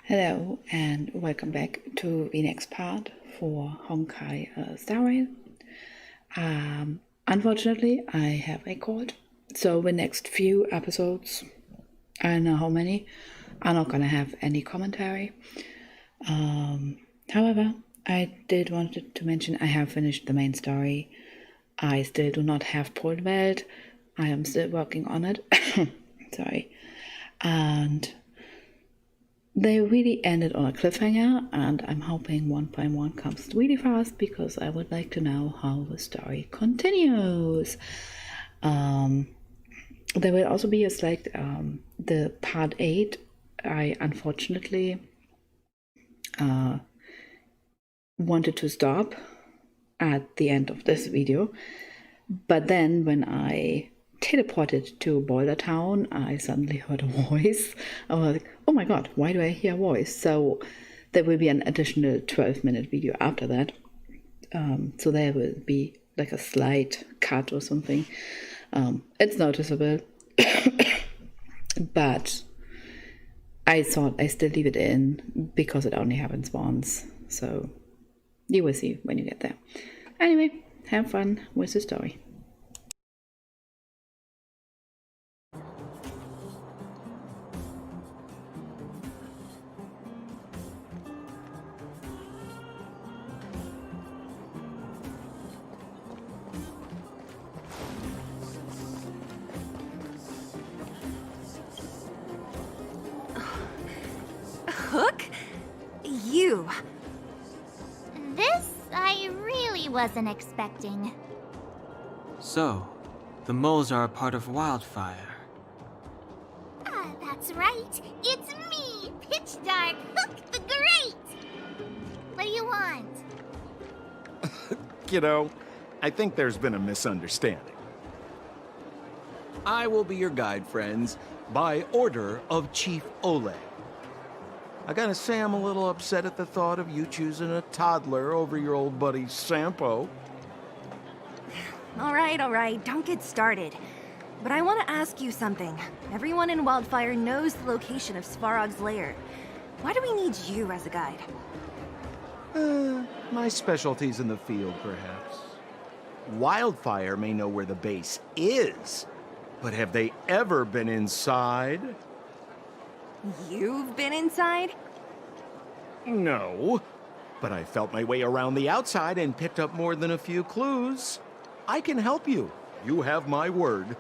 Hello and welcome back to the next part for Honkai Star Rail. Unfortunately, I have a cold, so the next few episodes, I don't know how many, are not gonna have any commentary. However, I did want to mention I have finished the main story. I still do not have Polwelt. I am still working on it. Sorry. And they really ended on a cliffhanger, and I'm hoping 1.1 comes really fast because I would like to know how the story continues. There will also be the part 8. I unfortunately wanted to stop at the end of this video, but then when I teleported to Boulder Town, I suddenly heard a voice. I was like, oh my god, why do I hear a voice? So there will be an additional 12-minute video after that. So there will be like a slight cut or something. It's noticeable. But I thought I still leave it in because it only happens once. So you will see when you get there. Anyway, have fun with the story. Hook? You. This I really wasn't expecting. So, the moles are a part of Wildfire. Ah, that's right. It's me, Pitch Dark Hook the Great. What do you want? Kiddo, I think there's been a misunderstanding. I will be your guide, friends, by order of Chief Ole. I gotta say I'm a little upset at the thought of you choosing a toddler over your old buddy Sampo. All right, don't get started. But I want to ask you something. Everyone in Wildfire knows the location of Svarog's lair. Why do we need you as a guide? My specialty's in the field, perhaps. Wildfire may know where the base is, but have they ever been inside? You've been inside? No, but I felt my way around the outside and picked up more than a few clues. I can help you. You have my word.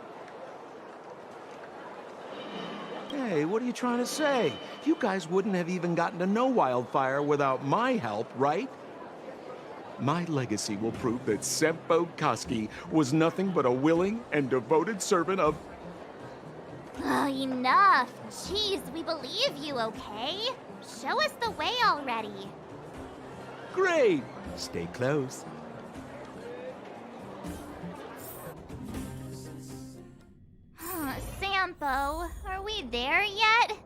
Hey, what are you trying to say? You guys wouldn't have even gotten to know Wildfire without my help, right? My legacy will prove that Sempo Koski was nothing but a willing and devoted servant of... Oh, enough. Jeez, we believe you, okay? Show us the way already. Great! Stay close. Sampo, are we there yet?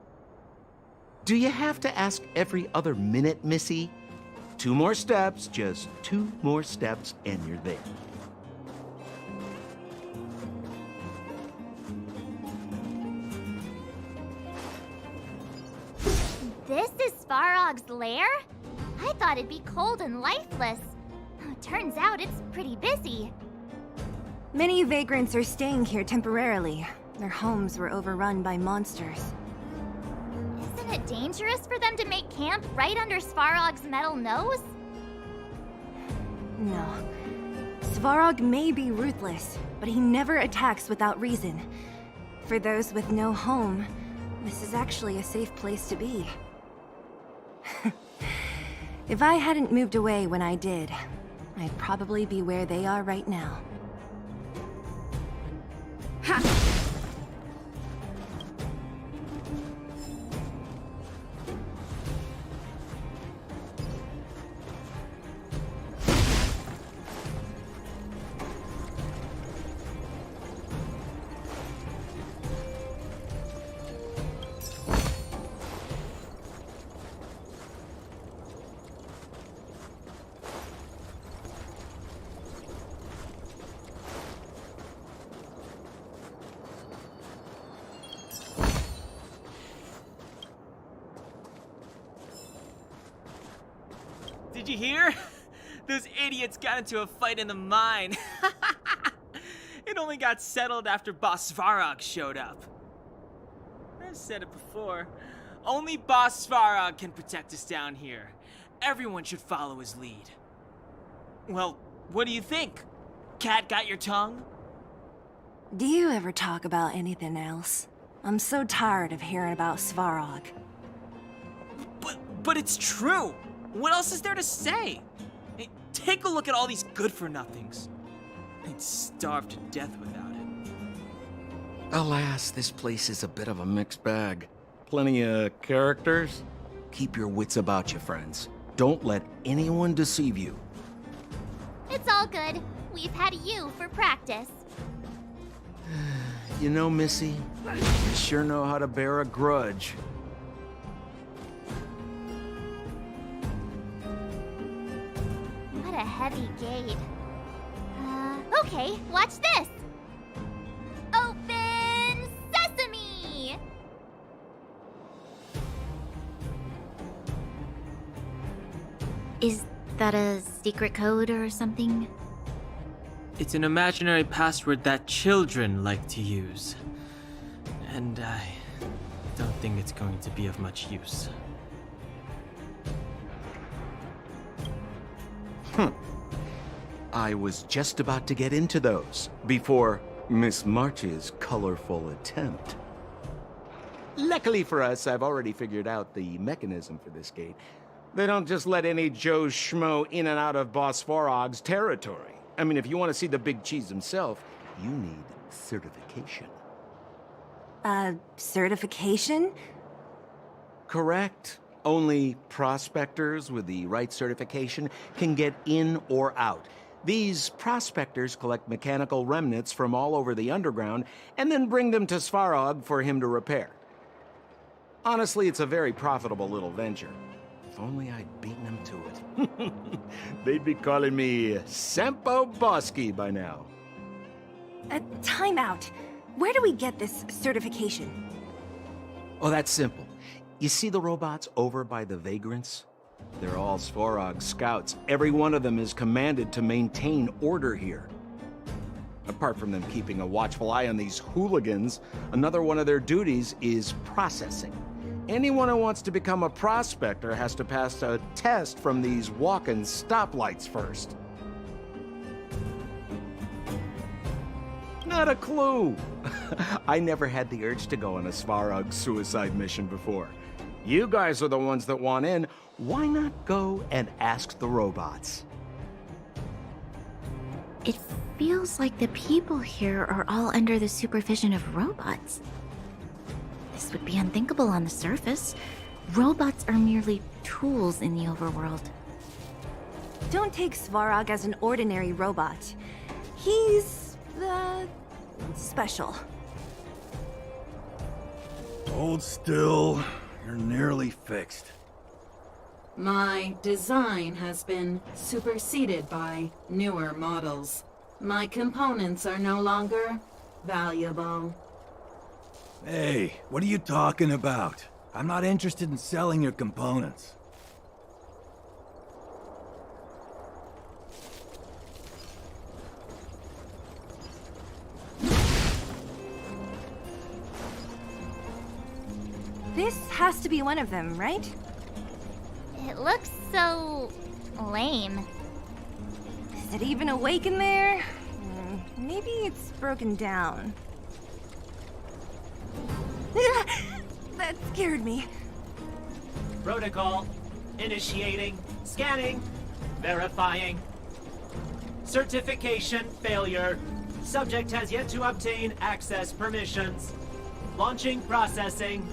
Do you have to ask every other minute, Missy? 2 more steps, just 2 more steps, and you're there. This is Svarog's lair? I thought it'd be cold and lifeless. Turns out it's pretty busy. Many vagrants are staying here temporarily. Their homes were overrun by monsters. Isn't it dangerous for them to make camp right under Svarog's metal nose? No. Svarog may be ruthless, but he never attacks without reason. For those with no home, this is actually a safe place to be. If I hadn't moved away when I did, I'd probably be where they are right now. Ha! you hear? Those idiots got into a fight in the mine. It only got settled after Boss Svarog showed up. I've said it before. Only Boss Svarog can protect us down here. Everyone should follow his lead. Well, what do you think? Cat got your tongue? Do you ever talk about anything else? I'm so tired of hearing about Svarog. But it's true. What else is there to say? Hey, take a look at all these good-for-nothings. I'd starve to death without it. Alas, this place is a bit of a mixed bag. Plenty of characters. Keep your wits about you, friends. Don't let anyone deceive you. It's all good. We've had you for practice. You know, Missy, you sure know how to bear a grudge. What a heavy gate. Okay, watch this. Open sesame! Is that a secret code or something? It's an imaginary password that children like to use. And I don't think it's going to be of much use. I was just about to get into those before Miss March's colorful attempt. Luckily for us, I've already figured out the mechanism for this gate. They don't just let any Joe Schmo in and out of Boss Svarog's territory. I mean, if you want to see the big cheese himself, you need certification. Certification? Correct. Only prospectors with the right certification can get in or out. These prospectors collect mechanical remnants from all over the underground and then bring them to Svarog for him to repair. Honestly, it's a very profitable little venture. If only I'd beaten him to it. They'd be calling me Sempo Bosky by now. Time out. Where do we get this certification? Oh, that's simple. You see the robots over by the Vagrants? They're all Svarog scouts. Every one of them is commanded to maintain order here. Apart from them keeping a watchful eye on these hooligans, another one of their duties is processing. Anyone who wants to become a prospector has to pass a test from these walking stoplights first. Not a clue. I never had the urge to go on a Svarog suicide mission before. You guys are the ones that want in. Why not go and ask the robots? It feels like the people here are all under the supervision of robots. This would be unthinkable on the surface. Robots are merely tools in the overworld. Don't take Svarog as an ordinary robot. He's, special. Hold still. You're nearly fixed. My design has been superseded by newer models. My components are no longer valuable. Hey, what are you talking about? I'm not interested in selling your components. This has to be one of them, right? It looks so lame. Is it even awake in there? Maybe it's broken down. That scared me. Protocol. Initiating. Scanning. Verifying. Certification failure. Subject has yet to obtain access permissions. Launching processing.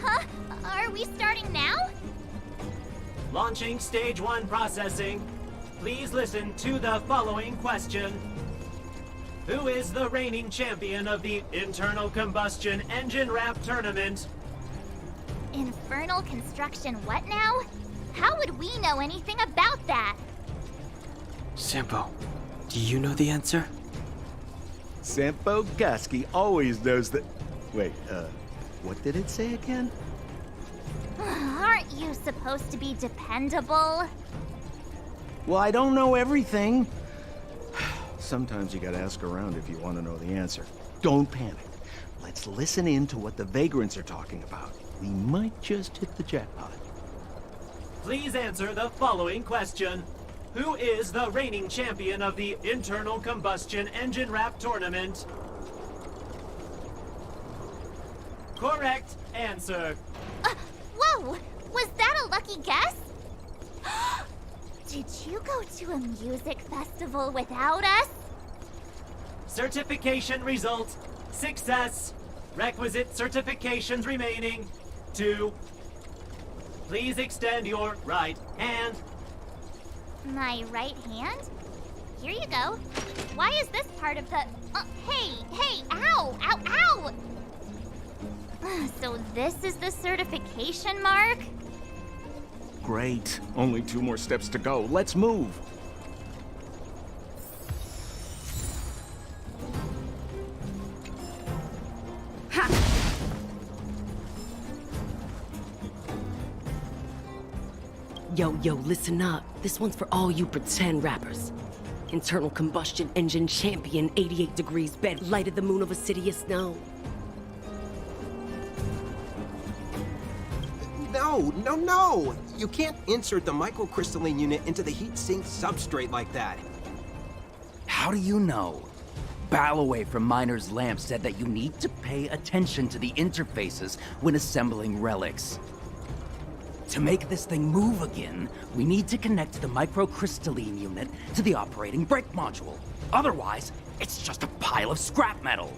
Huh? Are we starting now? Launching stage 1 processing. Please listen to the following question. Who is the reigning champion of the Internal Combustion Engine Ramp Tournament? Infernal construction what now? How would we know anything about that? Simpo, do you know the answer? Sempo Bosky always knows that... Wait, what did it say again? Aren't you supposed to be dependable? Well, I don't know everything. Sometimes you gotta ask around if you want to know the answer. Don't panic. Let's listen in to what the vagrants are talking about. We might just hit the jackpot. Please answer the following question. Who is the reigning champion of the Internal Combustion Engine Wrap Tournament? Correct answer. Whoa! Was that a lucky guess? Did you go to a music festival without us? Certification result. Success. Requisite certifications remaining. 2. Please extend your right hand. My right hand? Here you go. Why is this part of the... hey, ow, ow, ow! So this is the certification mark? Great. Only 2 more steps to go. Let's move. Yo, listen up. This one's for all you pretend rappers. Internal combustion engine champion, 88 degrees bed, lighted the moon of a city of snow. No! You can't insert the microcrystalline unit into the heat sink substrate like that. How do you know? Balloway from Miner's Lamp said that you need to pay attention to the interfaces when assembling relics. To make this thing move again, we need to connect the microcrystalline unit to the operating brake module. Otherwise, it's just a pile of scrap metal.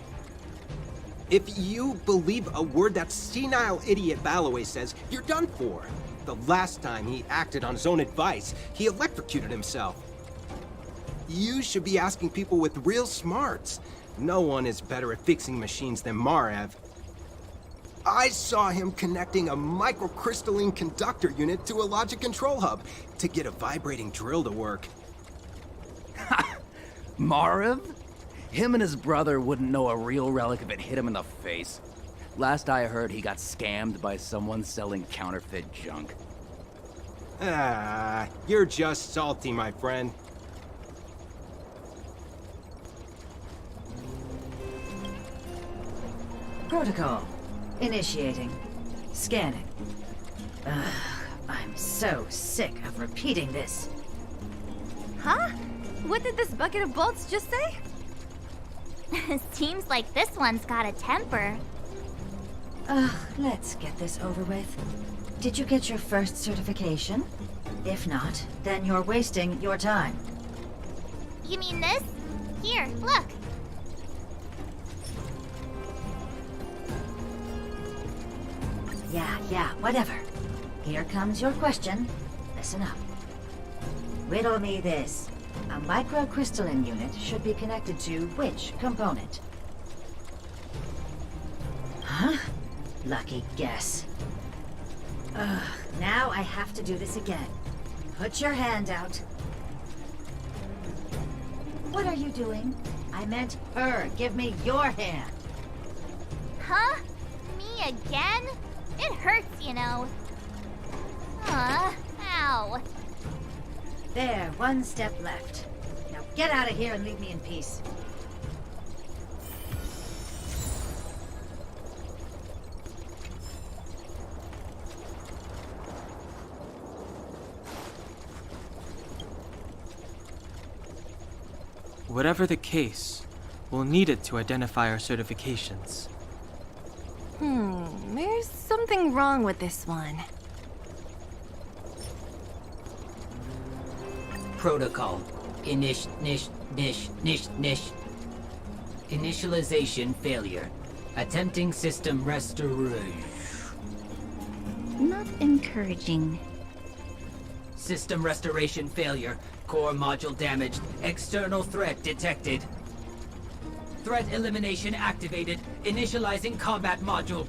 If you believe a word that senile idiot Balloway says, you're done for. The last time he acted on his own advice, he electrocuted himself. You should be asking people with real smarts. No one is better at fixing machines than Marev. I saw him connecting a microcrystalline conductor unit to a logic control hub to get a vibrating drill to work. Marev? Him and his brother wouldn't know a real relic if it hit him in the face. Last I heard, he got scammed by someone selling counterfeit junk. You're just salty, my friend. Protocol. Initiating. Scanning. I'm so sick of repeating this. Huh? What did this bucket of bolts just say? Seems like this one's got a temper. Let's get this over with. Did you get your first certification? If not, then you're wasting your time. You mean this? Here, look. Yeah, whatever. Here comes your question. Listen up. Riddle me this. A microcrystalline unit should be connected to which component? Huh? Lucky guess. Now I have to do this again. Put your hand out. What are you doing? I meant her. Give me your hand. Huh? Me again? It hurts, you know. Ow. There, one step left. Now get out of here and leave me in peace. Whatever the case, we'll need it to identify our certifications. There's something wrong with this one. Protocol. Initialization failure. Attempting system restoration. Not encouraging. System restoration failure. Core module damaged. External threat detected. Threat elimination activated. Initializing combat module.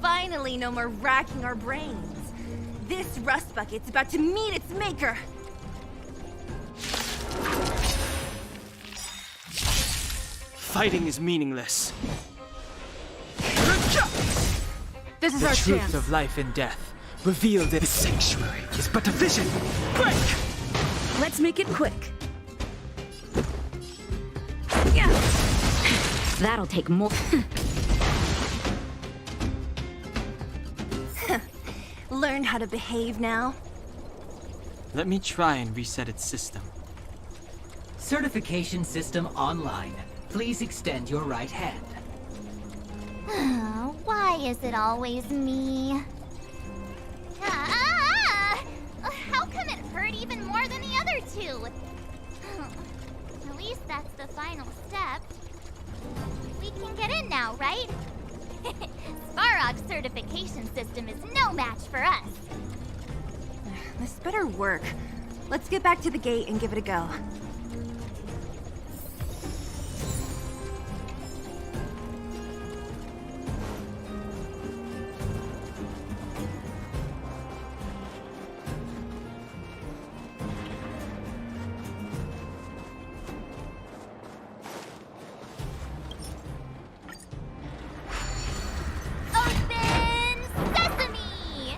Finally, no more racking our brains. This rust bucket's about to meet its maker. Fighting is meaningless. This is The our truth chance. of life and death, revealed in the sanctuary, is but a vision. Break! Let's make it quick. That'll take more. Learned how to behave now. Let me try and reset its system. Certification system online. Please extend your right hand. Why is it always me? How come it hurt even more than the other two? At least that's the final step. We can get in now, right? Svarog's certification system is no match for us. This better work. Let's get back to the gate and give it a go. Open sesame!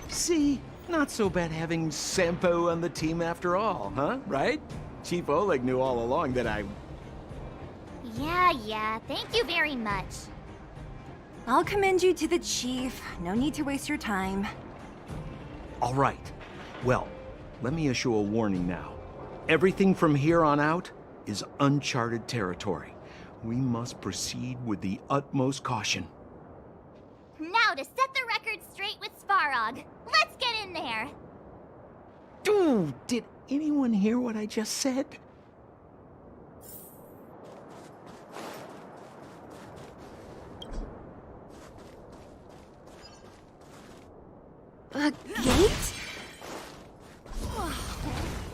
See? Not so bad having Sampo on the team after all, huh? Right? Chief Oleg knew all along that I... Yeah, thank you very much. I'll commend you to the chief. No need to waste your time. All right. Well, let me issue a warning now. Everything from here on out is uncharted territory. We must proceed with the utmost caution. Now to set the record straight with Svarog. Let's get in there. Dude, did anyone hear what I just said? A gate?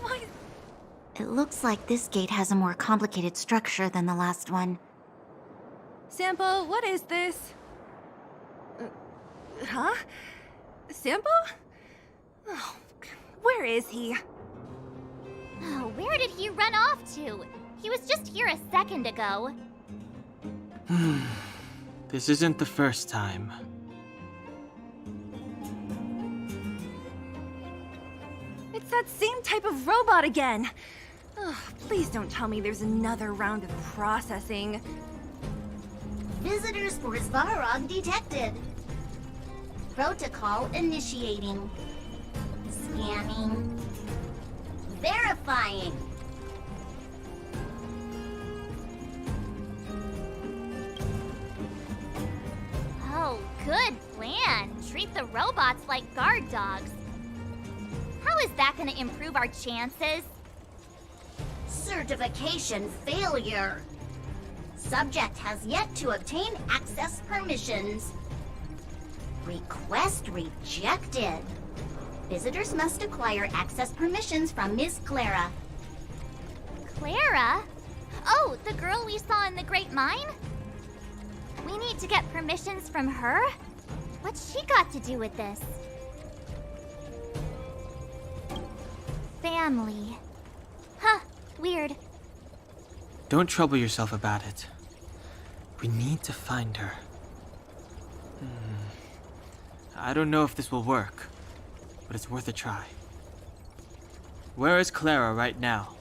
Why? It looks like this gate has a more complicated structure than the last one. Sampo, what is this? Huh? Sampo? Oh, where is he? Oh, where did he run off to? He was just here a second ago. This isn't the first time. It's that same type of robot again. Ugh, please don't tell me there's another round of processing. Visitors for Svarog detected. Protocol initiating. Scanning. Verifying. Oh, good plan. Treat the robots like guard dogs. How is that gonna improve our chances? Certification failure. Subject has yet to obtain access permissions. Request rejected. Visitors must acquire access permissions from Miss Clara. Clara? Oh, the girl we saw in the Great Mine? We need to get permissions from her? What's she got to do with this? Family. Huh, weird. Don't trouble yourself about it. We need to find her. I don't know if this will work, but it's worth a try. Where is Clara right now?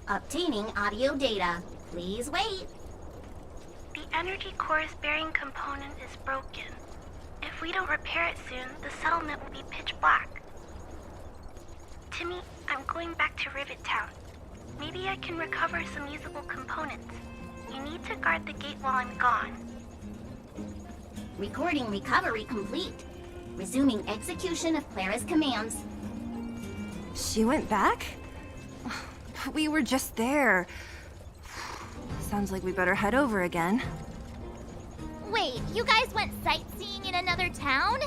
Obtaining audio data. Please wait. The energy core's bearing component is broken. If we don't repair it soon, the settlement will be pitch black. Timmy, I'm going back to Rivet Town. Maybe I can recover some usable components. You need to guard the gate while I'm gone. Recording recovery complete. Resuming execution of Clara's commands. She went back? We were just there. Sounds like we better head over again. Wait, you guys went sightseeing in another town?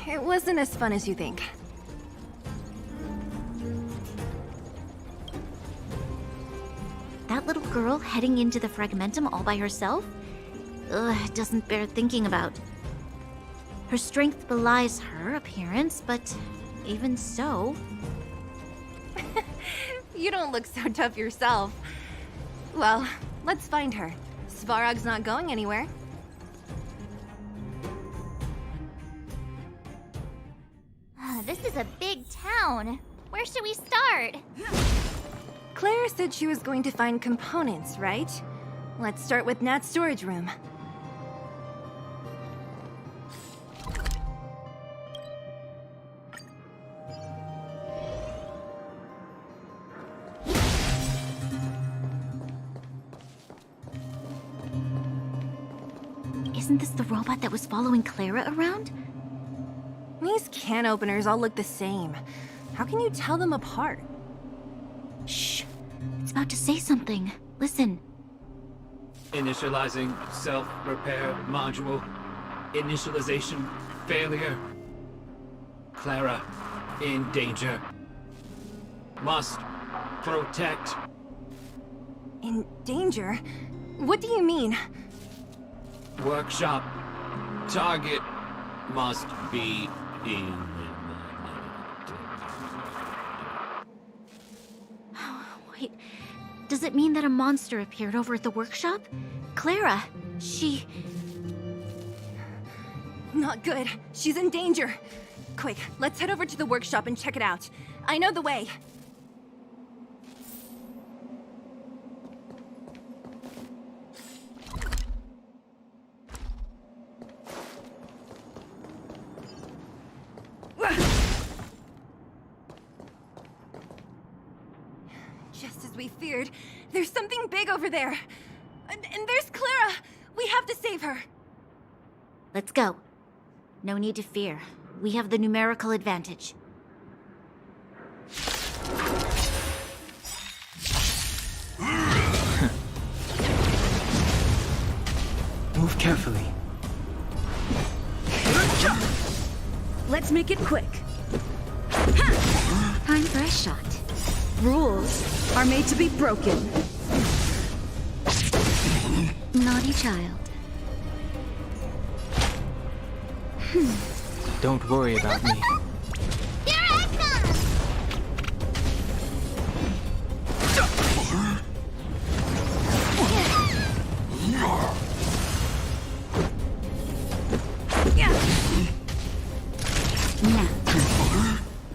It wasn't as fun as you think. That little girl heading into the Fragmentum all by herself? Ugh, it doesn't bear thinking about. Her strength belies her appearance, but even so... You don't look so tough yourself. Well, let's find her. Svarog's not going anywhere. town. Where should we start? Claire said she was going to find components, right? Let's start with Nat's storage room. Isn't this the robot that was following Clara around? These can openers all look the same. How can you tell them apart? Shh. It's about to say something. Listen. Initializing self-repair module. Initialization failure. Clara in danger. Must protect. In danger? What do you mean? Workshop. Target must be eliminated. Wait. Does it mean that a monster appeared over at the workshop? Clara, she... Not good. She's in danger. Quick, let's head over to the workshop and check it out. I know the way. Just as we feared, there's something big over there. And there's Clara! We have to save her! Let's go. No need to fear. We have the numerical advantage. Move carefully. Let's make it quick. Time for a shot. Rules are made to be broken. Naughty child. Don't worry about me. Here I come!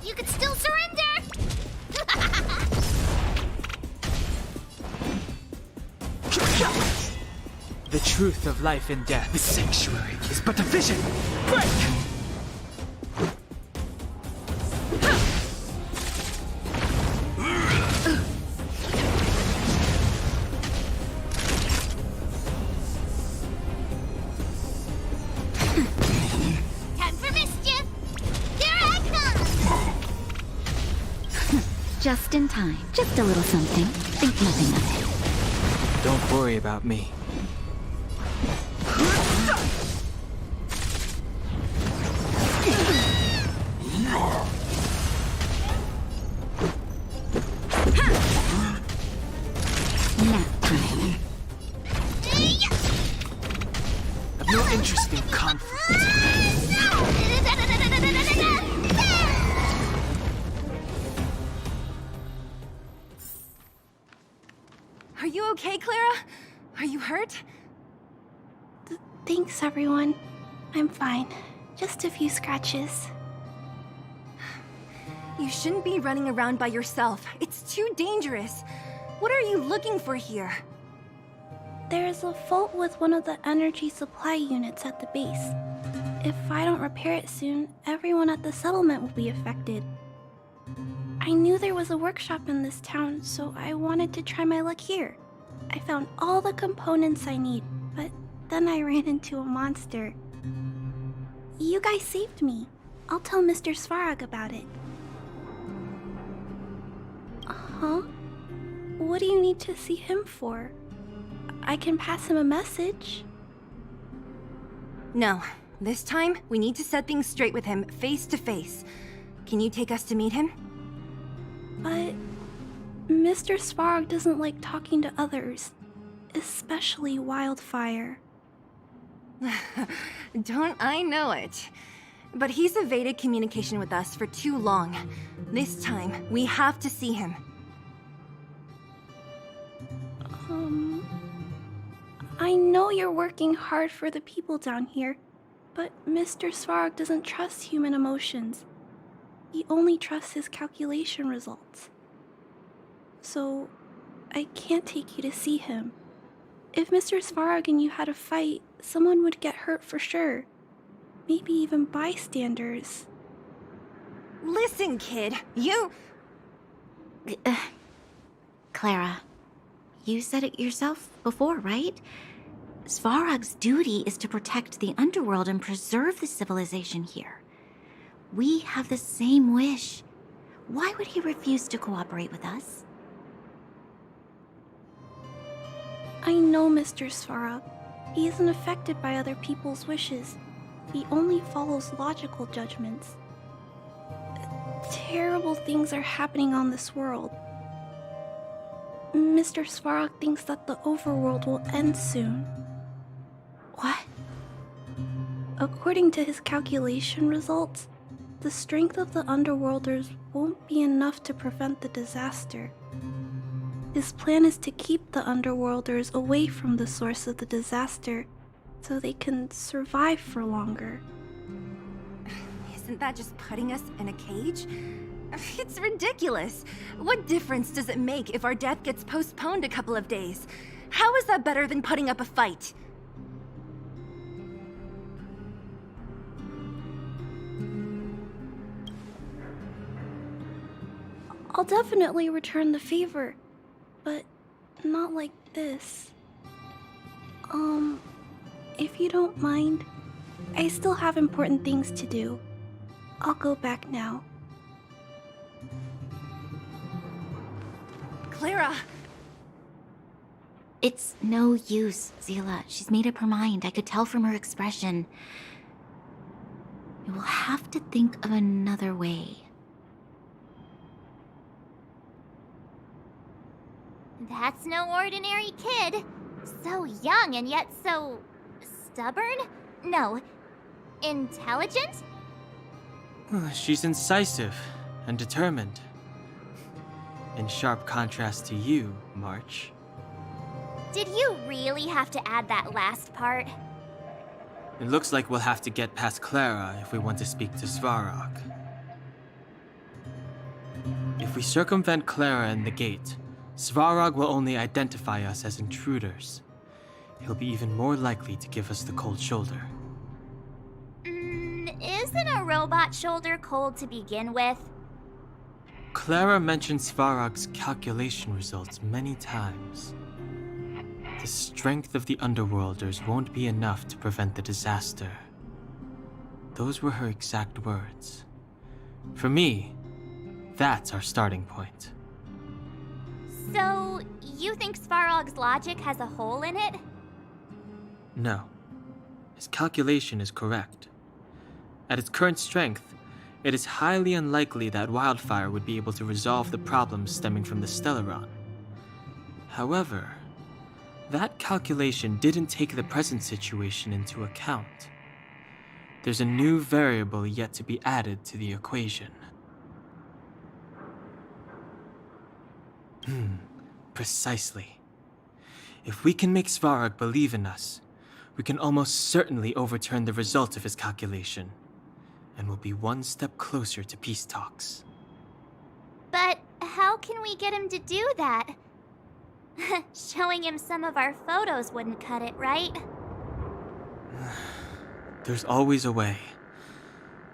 You could still surrender! The truth of life and death. The sanctuary is but a vision. Break! Time for mischief! Here I come! Just in time. Just a little something. Think nothing of it. Don't worry about me. I've no interest in conflict. Are you okay, Clara? Are you hurt? Thanks, everyone. I'm fine. Just a few scratches. You shouldn't be running around by yourself. It's too dangerous. What are you looking for here? There's a fault with one of the energy supply units at the base. If I don't repair it soon, everyone at the settlement will be affected. I knew there was a workshop in this town, so I wanted to try my luck here. I found all the components I need, but then I ran into a monster. You guys saved me. I'll tell Mr. Svarog about it. Huh? What do you need to see him for? I can pass him a message. No. This time, we need to set things straight with him, face to face. Can you take us to meet him? But Mr. Svarog doesn't like talking to others, especially Wildfire. Don't I know it? But he's evaded communication with us for too long. This time, we have to see him. I know you're working hard for the people down here, but Mr. Svarog doesn't trust human emotions. he only trusts his calculation results. So, I can't take you to see him. If Mr. Svarog and you had a fight, someone would get hurt for sure. Maybe even bystanders. Listen, kid, you... Clara, you said it yourself before, right? Svarog's duty is to protect the underworld and preserve the civilization here. We have the same wish. Why would he refuse to cooperate with us? I know Mr. Svarog. He isn't affected by other people's wishes. He only follows logical judgments. Terrible things are happening on this world. Mr. Svarog thinks that the overworld will end soon. What? According to his calculation results, the strength of the Underworlders won't be enough to prevent the disaster. His plan is to keep the Underworlders away from the source of the disaster so they can survive for longer. Isn't that just putting us in a cage? It's ridiculous. What difference does it make if our death gets postponed a couple of days? How is that better than putting up a fight? I'll definitely return the favor, but not like this. If you don't mind, I still have important things to do. I'll go back now. Clara! It's no use, Zila. She's made up her mind. I could tell from her expression. We will have to think of another way. That's no ordinary kid. So young and yet so... stubborn? No. Intelligent? She's incisive and determined. In sharp contrast to you, March. Did you really have to add that last part? It looks like we'll have to get past Clara if we want to speak to Svarog. If we circumvent Clara and the gate, Svarog will only identify us as intruders. He'll be even more likely to give us the cold shoulder. Isn't a robot shoulder cold to begin with? Clara mentioned Svarog's calculation results many times. The strength of the Underworlders won't be enough to prevent the disaster. Those were her exact words. For me, that's our starting point. So, you think Svarog's logic has a hole in it? No. His calculation is correct. At its current strength, it is highly unlikely that Wildfire would be able to resolve the problems stemming from the Stellaron. However, that calculation didn't take the present situation into account. There's a new variable yet to be added to the equation. Precisely. If we can make Svarog believe in us, we can almost certainly overturn the result of his calculation, and we'll be one step closer to peace talks. But how can we get him to do that? Showing him some of our photos wouldn't cut it, right? There's always a way.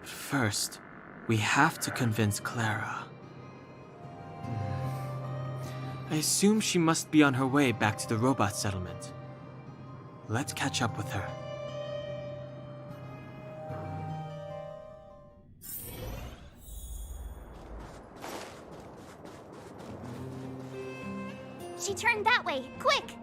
But first, we have to convince Clara. I assume she must be on her way back to the robot settlement. Let's catch up with her. She turned that way, quick!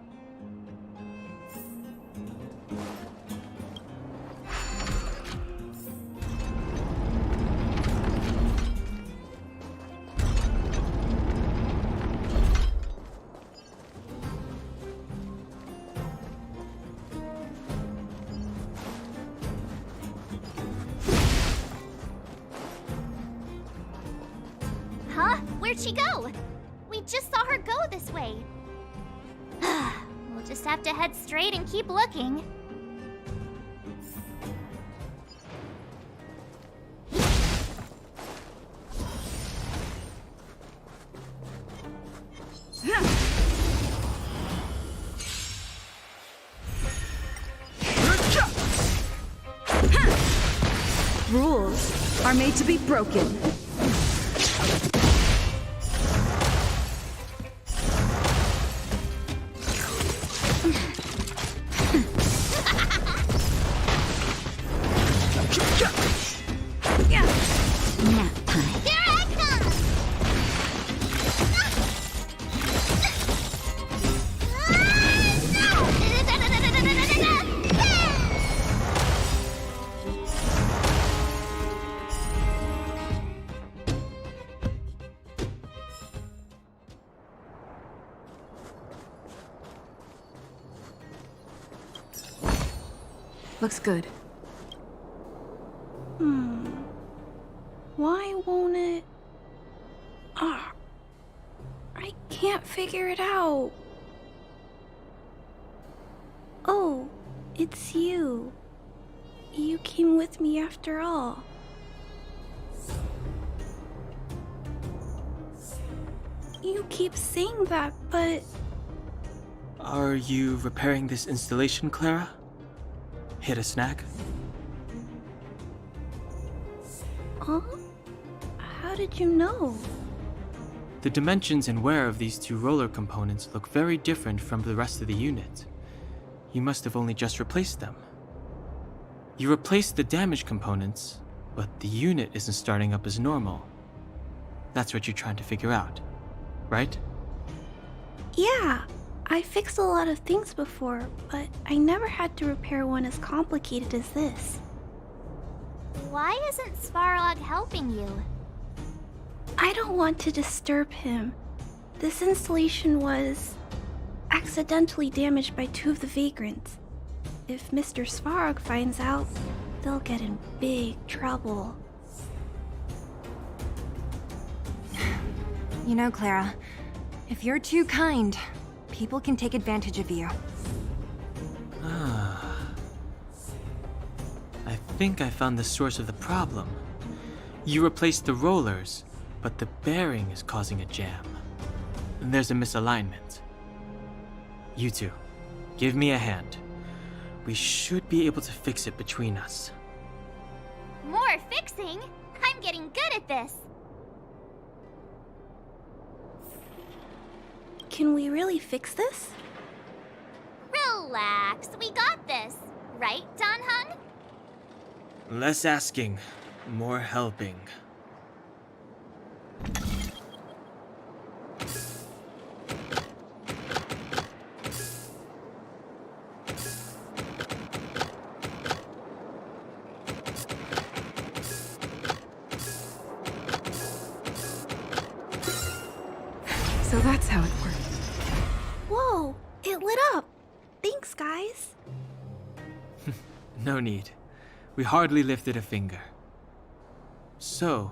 Huh? Where'd she go? We just saw her go this way. We'll just have to head straight and keep looking. Rules are made to be broken. Nap time. Here I come! Looks good. Why won't it? Ah, I can't figure it out. Oh, it's you. You came with me after all. You keep saying that, but Are you repairing this installation, Clara? Hit a snack? huh? How did you know? The dimensions and wear of these two roller components look very different from the rest of the unit. You must have only just replaced them. You replaced the damaged components, but the unit isn't starting up as normal. That's what you're trying to figure out, right? Yeah, I fixed a lot of things before, but I never had to repair one as complicated as this. Why isn't Svarog helping you? I don't want to disturb him. This installation was accidentally damaged by two of the vagrants. If Mr. Svarog finds out, they'll get in big trouble. You know, Clara, if you're too kind, people can take advantage of you. I think I found the source of the problem. You replaced the rollers, but the bearing is causing a jam. There's a misalignment. You two, give me a hand. We should be able to fix it between us. More fixing? I'm getting good at this. Can we really fix this? Relax, we got this. Right, Don Hung? Less asking, more helping. So that's how it works. Whoa, it lit up. Thanks, guys. No need. We hardly lifted a finger. So,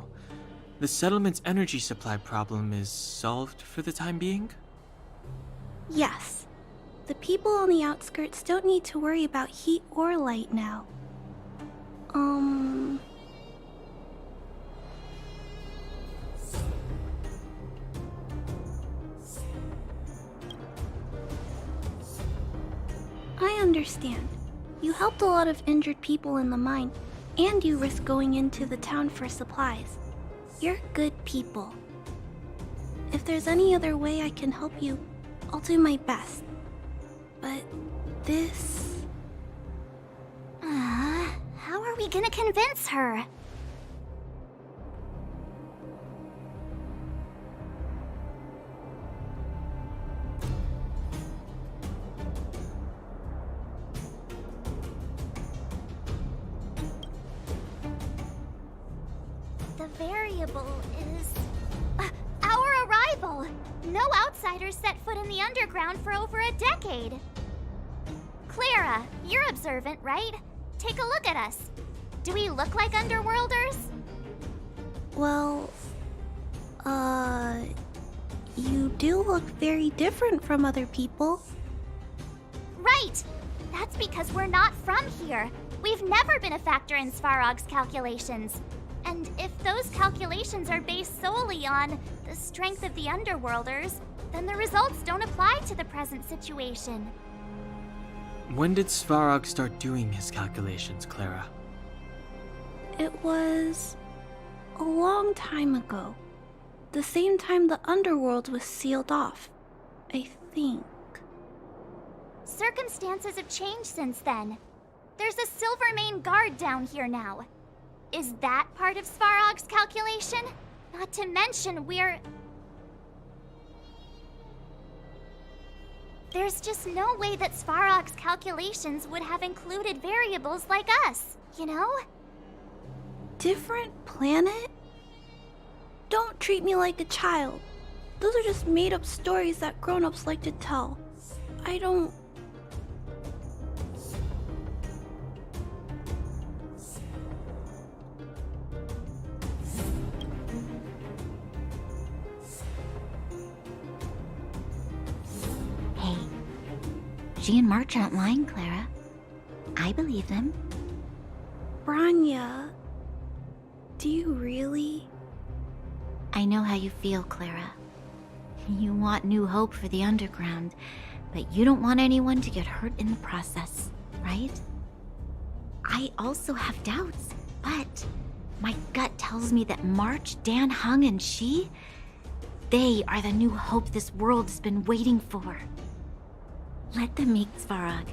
the settlement's energy supply problem is solved for the time being? Yes. The people on the outskirts don't need to worry about heat or light now. I understand. You helped a lot of injured people in the mine, and you risked going into the town for supplies. You're good people. If there's any other way I can help you, I'll do my best. But this... How are we gonna convince her? The variable is... our arrival! No outsiders set foot in the underground for over a decade. Clara, you're observant, right? Take a look at us. Do we look like underworlders? Well, you do look very different from other people. Right! That's because we're not from here. We've never been a factor in Svarog's calculations. And if those calculations are based solely on the strength of the Underworlders, then the results don't apply to the present situation. When did Svarog start doing his calculations, Clara? It was a long time ago. The same time the Underworld was sealed off, I think. Circumstances have changed since then. There's a Silvermane guard down here now. Is that part of Svarog's calculation? Not to mention There's just no way that Svarog's calculations would have included variables like us, you know? Different planet? Don't treat me like a child. Those are just made-up stories that grown-ups like to tell. I don't... Hey, she and March aren't lying, Clara. I believe them. Branya, do you really? I know how you feel, Clara. You want new hope for the underground, but you don't want anyone to get hurt in the process, right? I also have doubts, but my gut tells me that March, Dan Hung, and she, they are the new hope this world's been waiting for. Let them meet Svarog,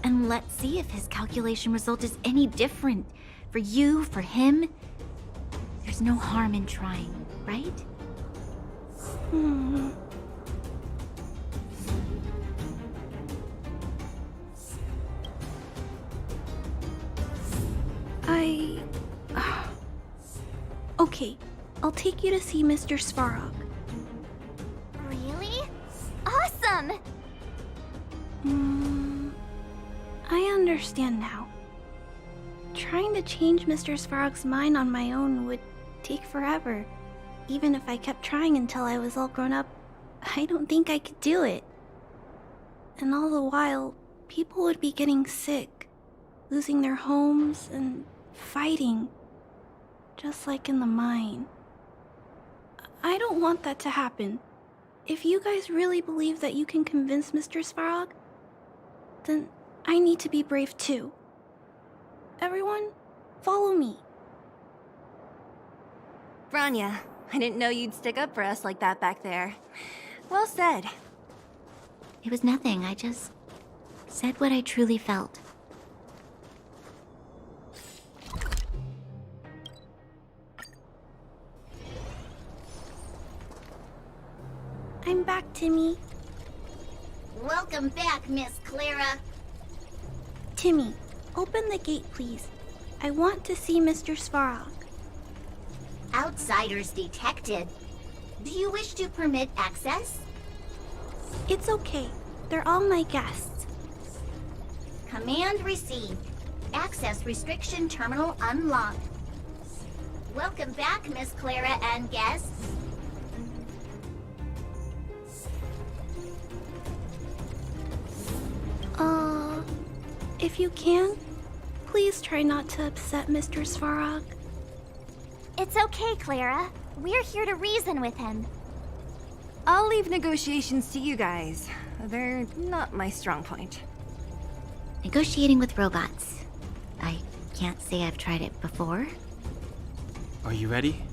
and let's see if his calculation result is any different. For you, for him, there's no harm in trying, right? Okay, I'll take you to see Mr. Svarog. Really? Awesome! I understand now. Trying to change Mr. Svarog's mind on my own would take forever. Even if I kept trying until I was all grown up, I don't think I could do it. And all the while, people would be getting sick, losing their homes, and fighting. Just like in the mine. I don't want that to happen. If you guys really believe that you can convince Mr. Svarog, then I need to be brave too. Everyone, follow me. Branya, I didn't know you'd stick up for us like that back there. Well said. It was nothing, I just said what I truly felt. I'm back, Timmy. Welcome back, Miss Clara. Timmy, open the gate, please. I want to see Mr. Svarog. Outsiders detected. Do you wish to permit access? It's okay. They're all my guests. Command received. Access restriction terminal unlocked. Welcome back, Miss Clara and guests. If you can, please try not to upset Mr. Svarog. It's okay, Clara. We're here to reason with him. I'll leave negotiations to you guys. They're not my strong point. Negotiating with robots. I can't say I've tried it before. Are you ready?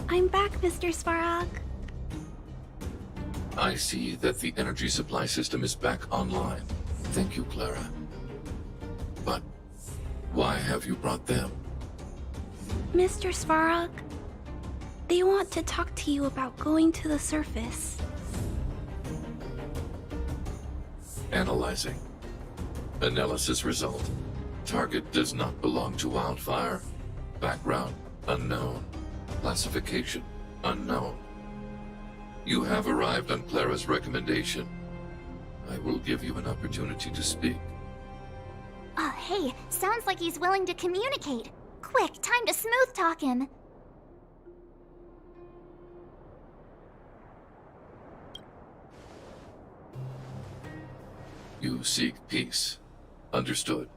I'm back, Mr. Svarog. I see that the energy supply system is back online. Thank you, Clara. But why have you brought them? Mr. Svarog, they want to talk to you about going to the surface. Analyzing. Analysis result. Target does not belong to Wildfire. Background unknown. Classification unknown. You have arrived on Clara's recommendation. I will give you an opportunity to speak. Oh, hey, sounds like he's willing to communicate. Quick, time to smooth talk him. You seek peace. Understood.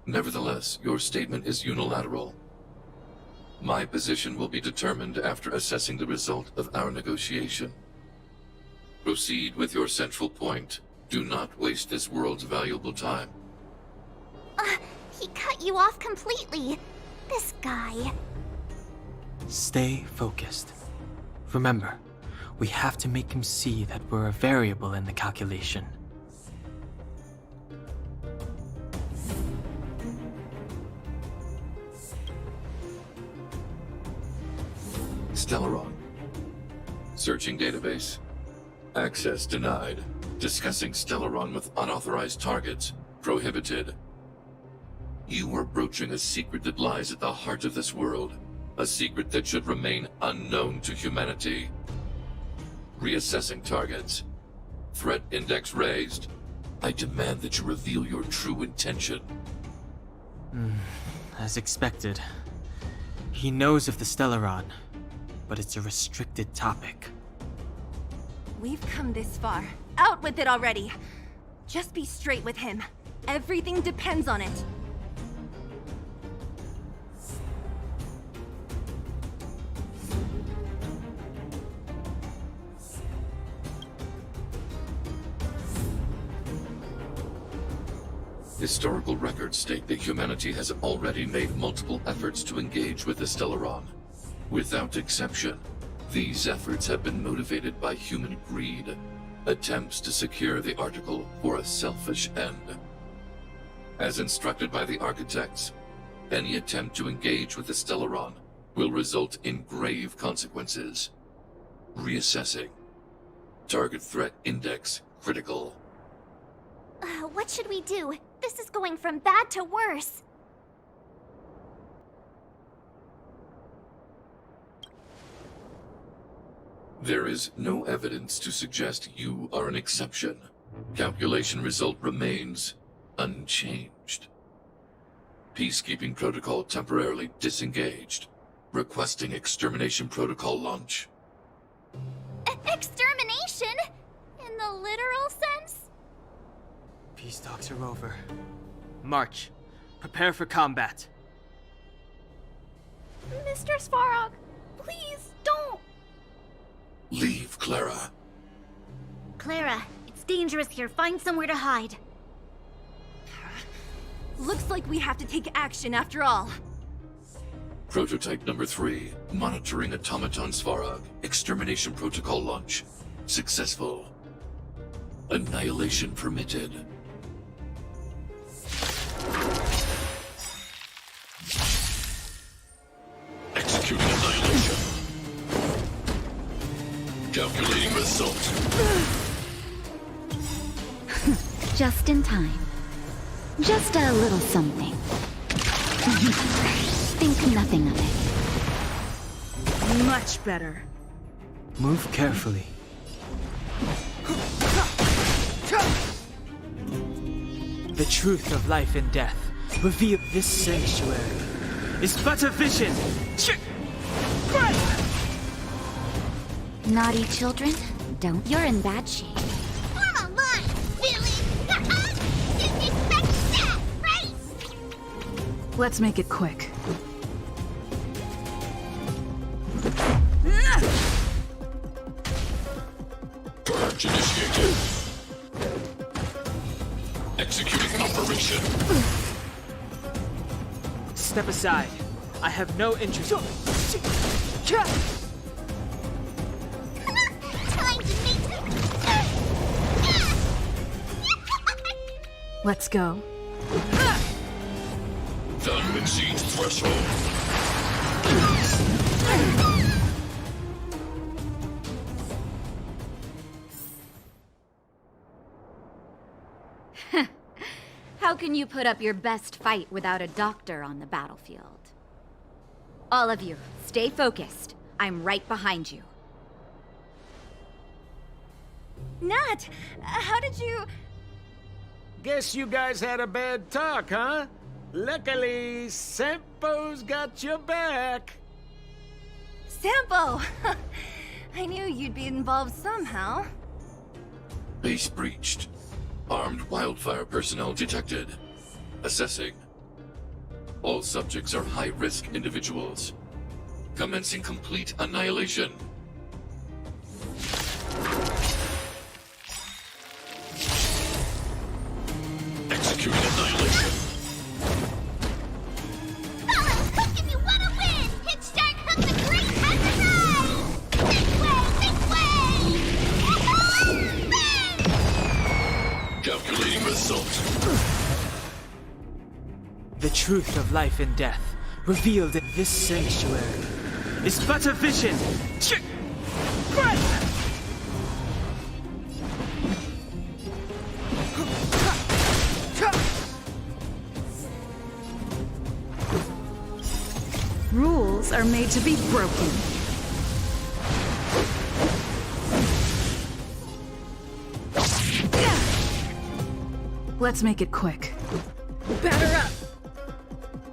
Nevertheless, your statement is unilateral. My position will be determined after assessing the result of our negotiation. Proceed with your central point. Do not waste this world's valuable time. He cut you off completely. This guy. Stay focused. Remember, we have to make him see that we're a variable in the calculation. Stellaron. Searching database. Access denied. Discussing Stellaron with unauthorized targets. Prohibited. You are broaching a secret that lies at the heart of this world. A secret that should remain unknown to humanity. Reassessing targets. Threat index raised. I demand that you reveal your true intention. As expected. He knows of the Stellaron, but it's a restricted topic. We've come this far. Out with it already! Just be straight with him. Everything depends on it. Historical records state that humanity has already made multiple efforts to engage with the Stellaron. Without exception, these efforts have been motivated by human greed, attempts to secure the article for a selfish end. As instructed by the architects, any attempt to engage with the Stellaron will result in grave consequences. Reassessing. Target threat index critical. What should we do? This is going from bad to worse. There is no evidence to suggest you are an exception. Calculation result remains unchanged. Peacekeeping protocol temporarily disengaged. Requesting extermination protocol launch. Extermination? In the literal sense? Peace talks are over. March. Prepare for combat. Mr. Svarog, please don't. Leave, Clara. Clara, it's dangerous here. Find somewhere to hide. Looks like we have to take action after all. Prototype number 3. Monitoring automaton Svarog. Extermination protocol launch. Successful. Annihilation permitted. Executing annihilation. Calculating result. Just in time. Just a little something. Think nothing of it. Much better. Move carefully. The truth of life and death revealed this sanctuary is but a vision. Naughty children, don't. You're in bad shape. Form a line, Billy! Didn't expect that, right? Let's make it quick. Purge initiated. Executing operation. Step aside. I have no interest. Time to meet Let's go. Value exceeds threshold. How can you put up your best fight without a doctor on the battlefield? All of you, stay focused. I'm right behind you. Nat, how did you... Guess you guys had a bad talk, huh? Luckily, Sempo's got your back. Sampo! I knew you'd be involved somehow. Base breached. Armed wildfire personnel detected. Assessing. All subjects are high-risk individuals. Commencing complete annihilation. Executing annihilation. Follow Hook if you want to win! Hit Shark Hook the Great has the ride! This way! Calculating result. The truth of life and death, revealed in this sanctuary, is but a vision. Rules are made to be broken. Let's make it quick. Batter up!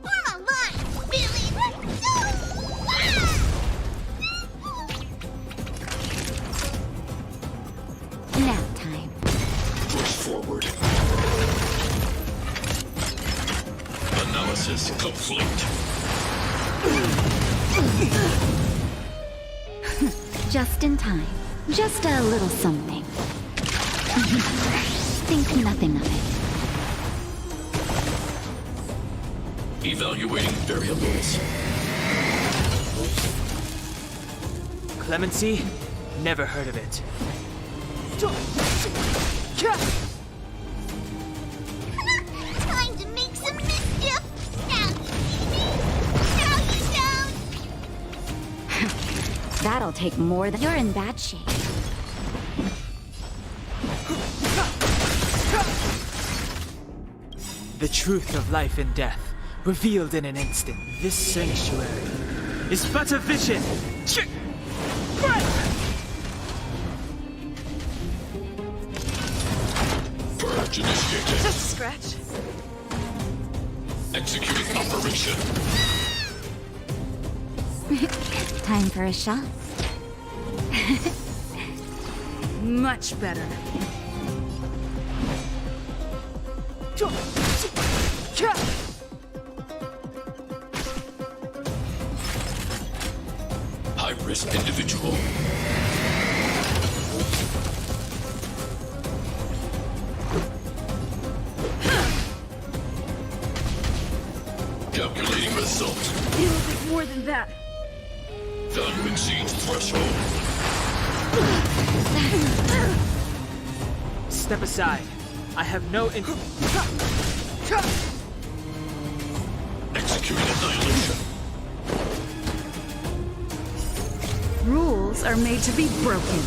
Form a line, Billy! Nap time. Push forward. Analysis complete. Just in time. Just a little something. Think nothing of it. Evaluating variables. Clemency? Never heard of it. Time to make some mischief! Now you see me! Now you don't! That'll take more than... You're in bad shape. The truth of life and death, revealed in an instant. This sanctuary is but a vision. Purge initiated. Just a scratch. Executing operation. Time for a shot. Much better. High-risk individual. Calculating result. It'll take more than that. Value exceeds threshold. Step aside. I have no Executing annihilation. Rules are made to be broken.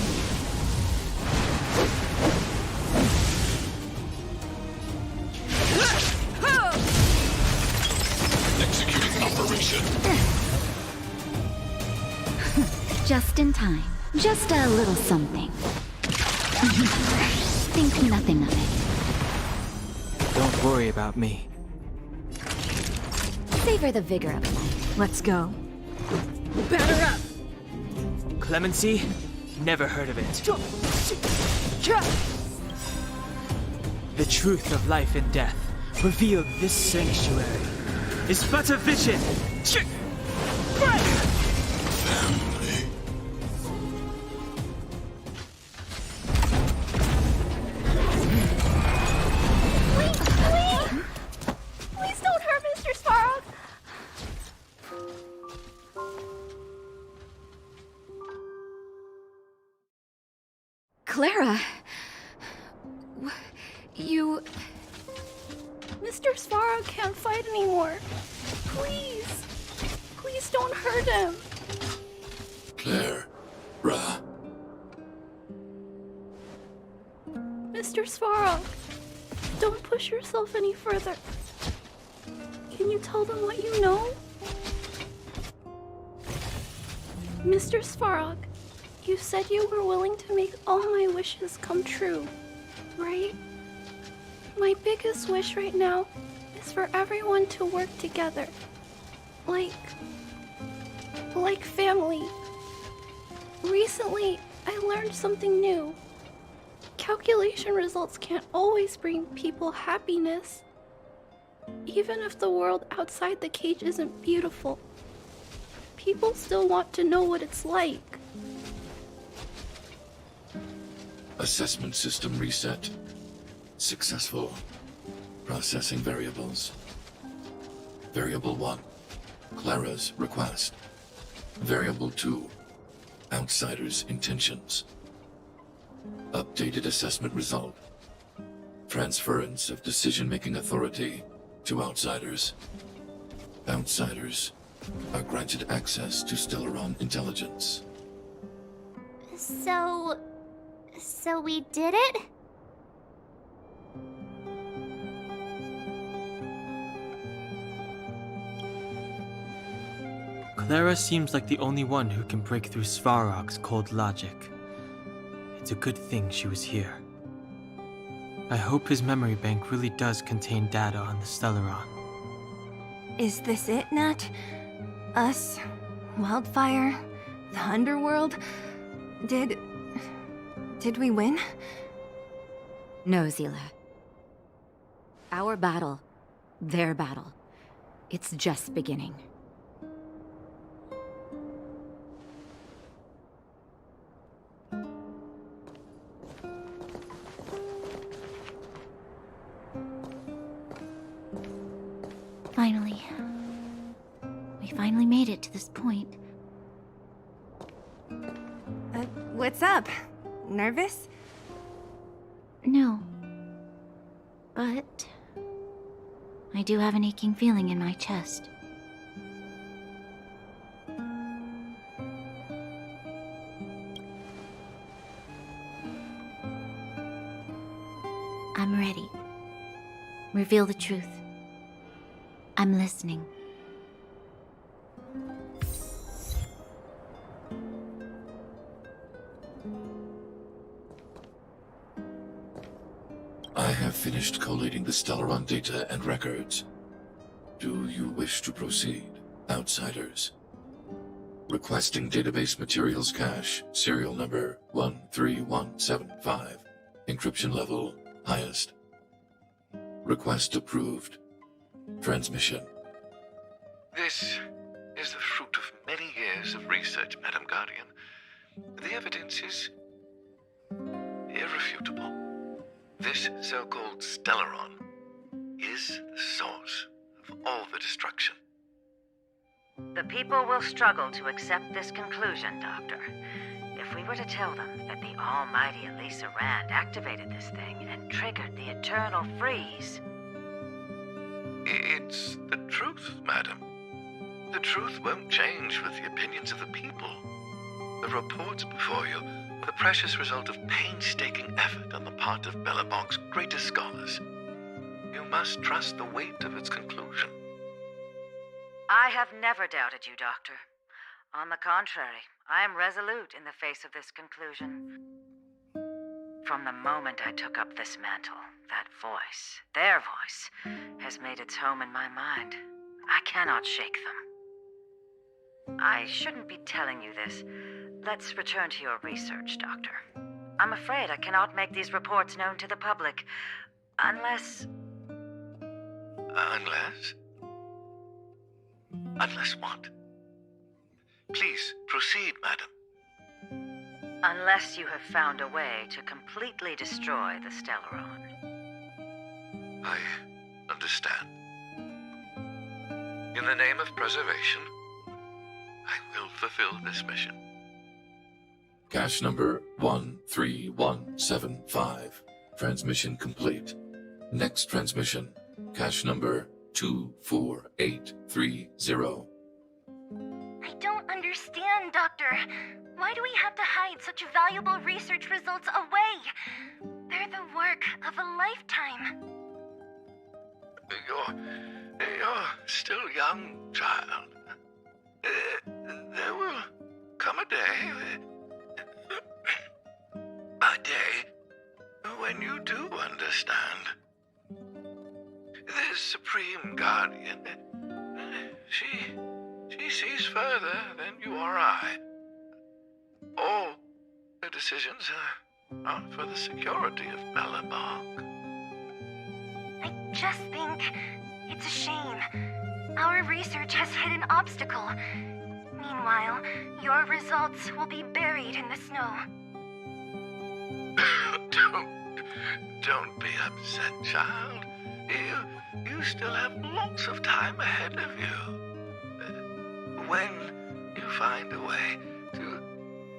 Executing operation. Just in time. Just a little something. Think nothing of it. Don't worry about me. Savor the vigor of life. Let's go. Batter up! Clemency? Never heard of it. The truth of life and death, revealed in this sanctuary, is but a vision. Please don't hurt Mr. Svarog! Clara! You... Mr. Svarog can't fight anymore. Please. Please don't hurt him. Clara. Mr. Svarog, don't push yourself any further. Can you tell them what you know? Mr. Svarog, you said you were willing to make all my wishes come true, right? My biggest wish right now is for everyone to work together. Like family. Recently, I learned something new. calculation results can't always bring people happiness. Even if the world outside the cage isn't beautiful, people still want to know what it's like. Assessment system reset. Successful. Processing variables. Variable 1, Clara's request. Variable 2, Outsider's intentions. Updated assessment result. Transference of decision-making authority to Outsiders. Outsiders are granted access to Stellaron intelligence. So we did it? Clara seems like the only one who can break through Svarog's cold logic. It's a good thing she was here. I hope his memory bank really does contain data on the Stellaron. Is this it, Nat? Us? Wildfire? The Underworld? Did we win? No, Zila. Our battle, their battle, it's just beginning. Finally. We finally made it to this point. What's up? Nervous? No. But I do have an aching feeling in my chest. I'm ready. Reveal the truth. I'm listening. I have finished collating the Stellaron data and records. Do you wish to proceed, Outsiders? Requesting database materials cache, serial number 13175. Encryption level, highest. Request approved. Transmission. This is the fruit of many years of research, Madam Guardian. The evidence is irrefutable. This so-called Stellaron is the source of all the destruction. The people will struggle to accept this conclusion, Doctor. If we were to tell them that the almighty Elisa Rand activated this thing and triggered the eternal freeze. It's the truth, madam. The truth won't change with the opinions of the people. The reports before you are the precious result of painstaking effort on the part of Bellabong's greatest scholars. You must trust the weight of its conclusion. I have never doubted you, Doctor. On the contrary, I am resolute in the face of this conclusion. From the moment I took up this mantle, that voice, their voice, has made its home in my mind. I cannot shake them. I shouldn't be telling you this. Let's return to your research, Doctor. I'm afraid I cannot make these reports known to the public, unless... Unless? Unless what? Please, proceed, madam. Unless you have found a way to completely destroy the Stellaron. I understand. In the name of preservation, I will fulfill this mission. Cache number 13175. Transmission complete. Next transmission. Cache number 24830. I don't understand, Doctor. Why do we have to hide such valuable research results away? They're the work of a lifetime. You're still young, child. There will come a day when you do understand. This Supreme Guardian, she sees further than you or I. All her decisions not for the security of Belobog. I just think it's a shame. Our research has hit an obstacle. Meanwhile, your results will be buried in the snow. Don't be upset, child. You still have lots of time ahead of you. When you find a way to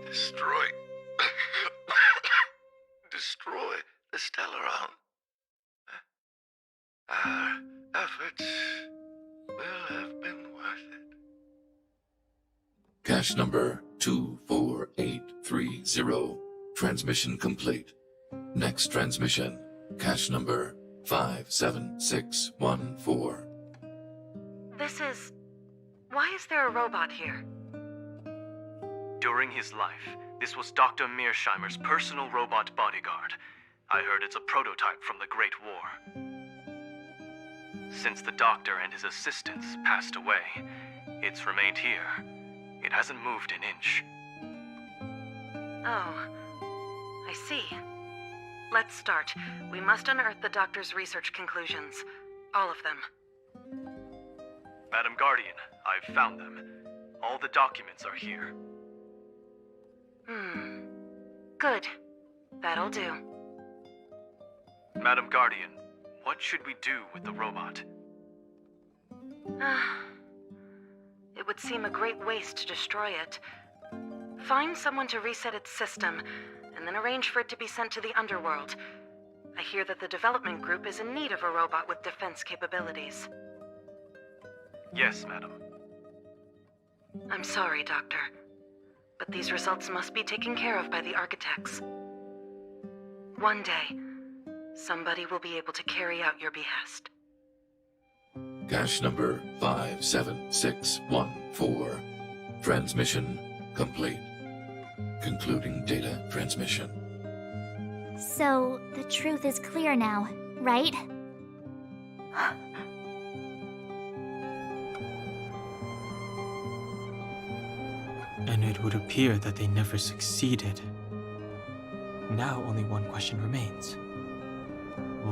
destroy the Stellaron, our efforts will have been worth it. Cache number 24830. Transmission complete. Next transmission. Cache number 57614. Why is there a robot here? During his life, this was Dr. Mearsheimer's personal robot bodyguard. I heard it's a prototype from the Great War. Since the doctor and his assistants passed away, it's remained here. It hasn't moved an inch. Oh, I see. Let's start. We must unearth the doctor's research conclusions. All of them. Madam Guardian, I've found them. All the documents are here. Good. That'll do. Madam Guardian, what should we do with the robot? It would seem a great waste to destroy it. Find someone to reset its system, and then arrange for it to be sent to the underworld. I hear that the development group is in need of a robot with defense capabilities. Yes, madam. I'm sorry, Doctor, but these results must be taken care of by the architects. One day, somebody will be able to carry out your behest. Cache number 57614. Transmission complete. Concluding data transmission. So, the truth is clear now, right? And it would appear that they never succeeded. Now only one question remains.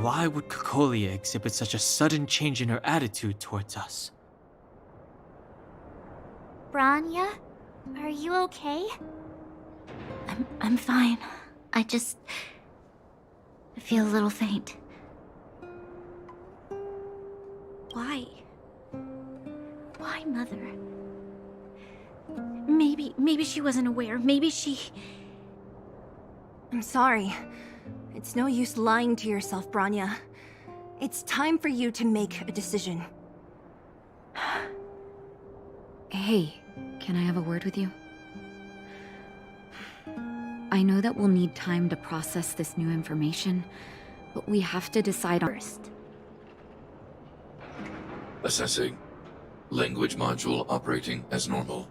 Why would Cocolia exhibit such a sudden change in her attitude towards us? Branya? Are you okay? I'm fine. I feel a little faint. Why? Why, Mother? Maybe she wasn't aware. Maybe she... I'm sorry. It's no use lying to yourself, Branya. It's time for you to make a decision. Hey, can I have a word with you? I know that we'll need time to process this new information, but we have to decide first. Assessing. Language module operating as normal.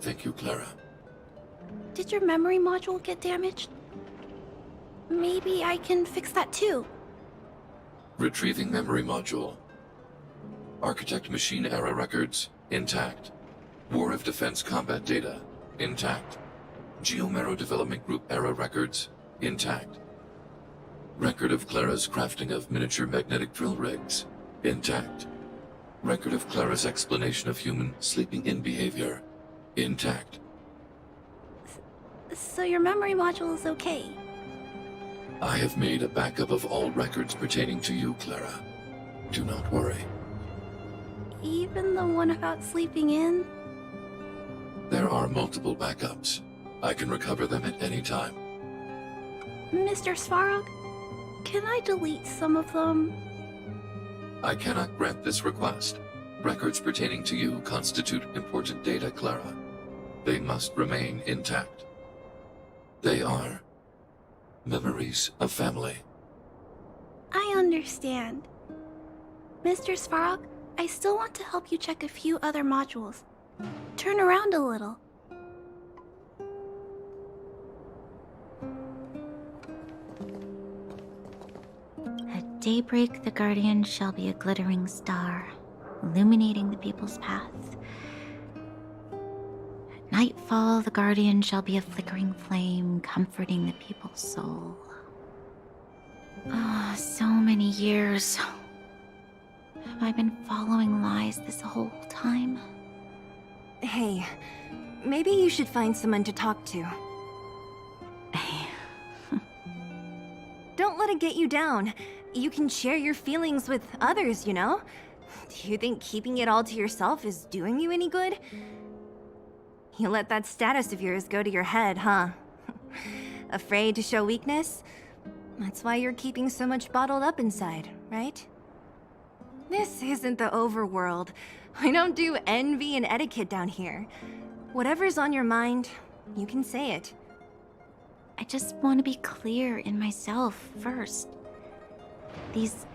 Thank you, Clara. Did your memory module get damaged? Maybe I can fix that too. Retrieving memory module. Architect machine error records intact. War of Defense combat data intact. Geomero Development Group error records intact. Record of Clara's crafting of miniature magnetic drill rigs intact. Record of Clara's explanation of human sleeping-in behavior intact. So your memory module is okay? I have made a backup of all records pertaining to you, Clara. Do not worry. Even the one about sleeping in? There are multiple backups. I can recover them at any time. Mr. Svarog, can I delete some of them? I cannot grant this request. Records pertaining to you constitute important data, Clara. They must remain intact. They are memories of family. I understand. Mr. Svarog, I still want to help you check a few other modules. Turn around a little. At daybreak, the Guardian shall be a glittering star, illuminating the people's path. At nightfall, the Guardian shall be a flickering flame, comforting the people's soul. Ah, so many years. Have I been following lies this whole time? Hey, maybe you should find someone to talk to. Don't let it get you down. You can share your feelings with others, you know? Do you think keeping it all to yourself is doing you any good? You let that status of yours go to your head, huh? Afraid to show weakness? That's why you're keeping so much bottled up inside, right? This isn't the overworld. I don't do envy and etiquette down here. Whatever's on your mind, you can say it. I just want to be clear in myself first. These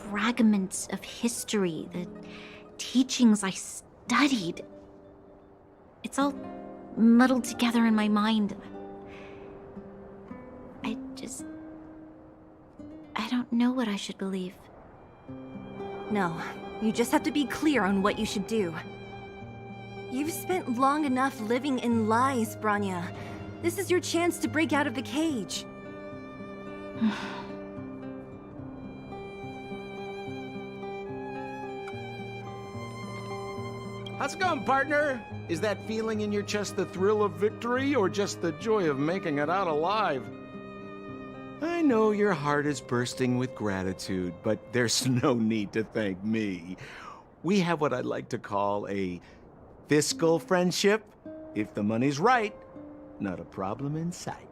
fragments of history, the teachings I studied, it's all muddled together in my mind. I don't know what I should believe. No, you just have to be clear on what you should do. You've spent long enough living in lies, Branya. This is your chance to break out of the cage. How's it going, partner? Is that feeling in your chest the thrill of victory, or just the joy of making it out alive? I know your heart is bursting with gratitude, but there's no need to thank me. We have what I'd like to call a fiscal friendship. If the money's right, not a problem in sight.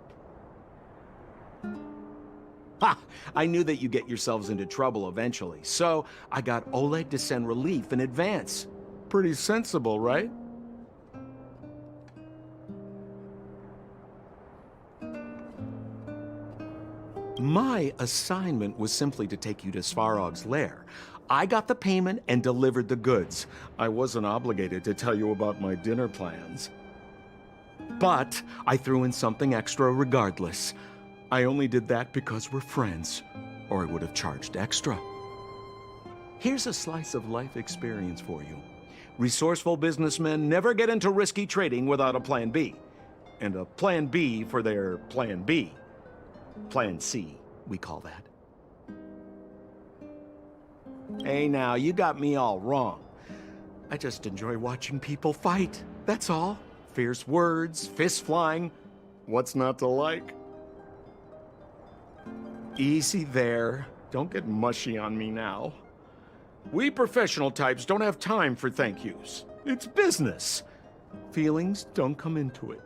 Ha! I knew that you'd get yourselves into trouble eventually, so I got Oleg to send relief in advance. Pretty sensible, right? My assignment was simply to take you to Svarog's lair. I got the payment and delivered the goods. I wasn't obligated to tell you about my dinner plans. But I threw in something extra regardless. I only did that because we're friends, or I would have charged extra. Here's a slice of life experience for you. Resourceful businessmen never get into risky trading without a plan B. And a plan B for their plan B. Plan C, we call that. Hey now, you got me all wrong. I just enjoy watching people fight, that's all. Fierce words, fists flying. What's not to like? Easy there. Don't get mushy on me now. We professional types don't have time for thank yous. It's business. Feelings don't come into it.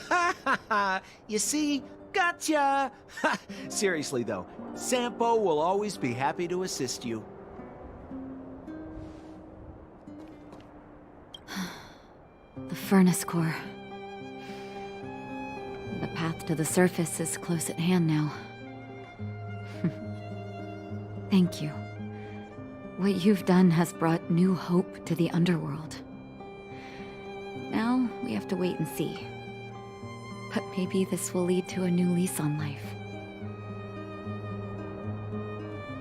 Ha ha ha! You see? Gotcha! Seriously though, Sampo will always be happy to assist you. The furnace core. The path to the surface is close at hand now. Thank you. What you've done has brought new hope to the underworld. Now, we have to wait and see. But maybe this will lead to a new lease on life.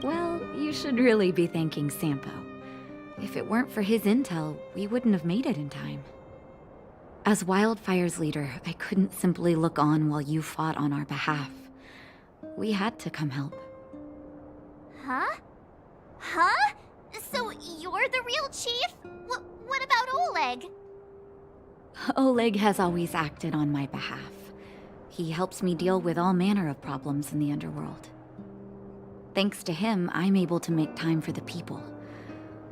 Well, you should really be thanking Sampo. If it weren't for his intel, we wouldn't have made it in time. As Wildfire's leader, I couldn't simply look on while you fought on our behalf. We had to come help. Huh? Huh? So you're the real chief? What about Oleg? Oleg has always acted on my behalf. He helps me deal with all manner of problems in the underworld. Thanks to him, I'm able to make time for the people.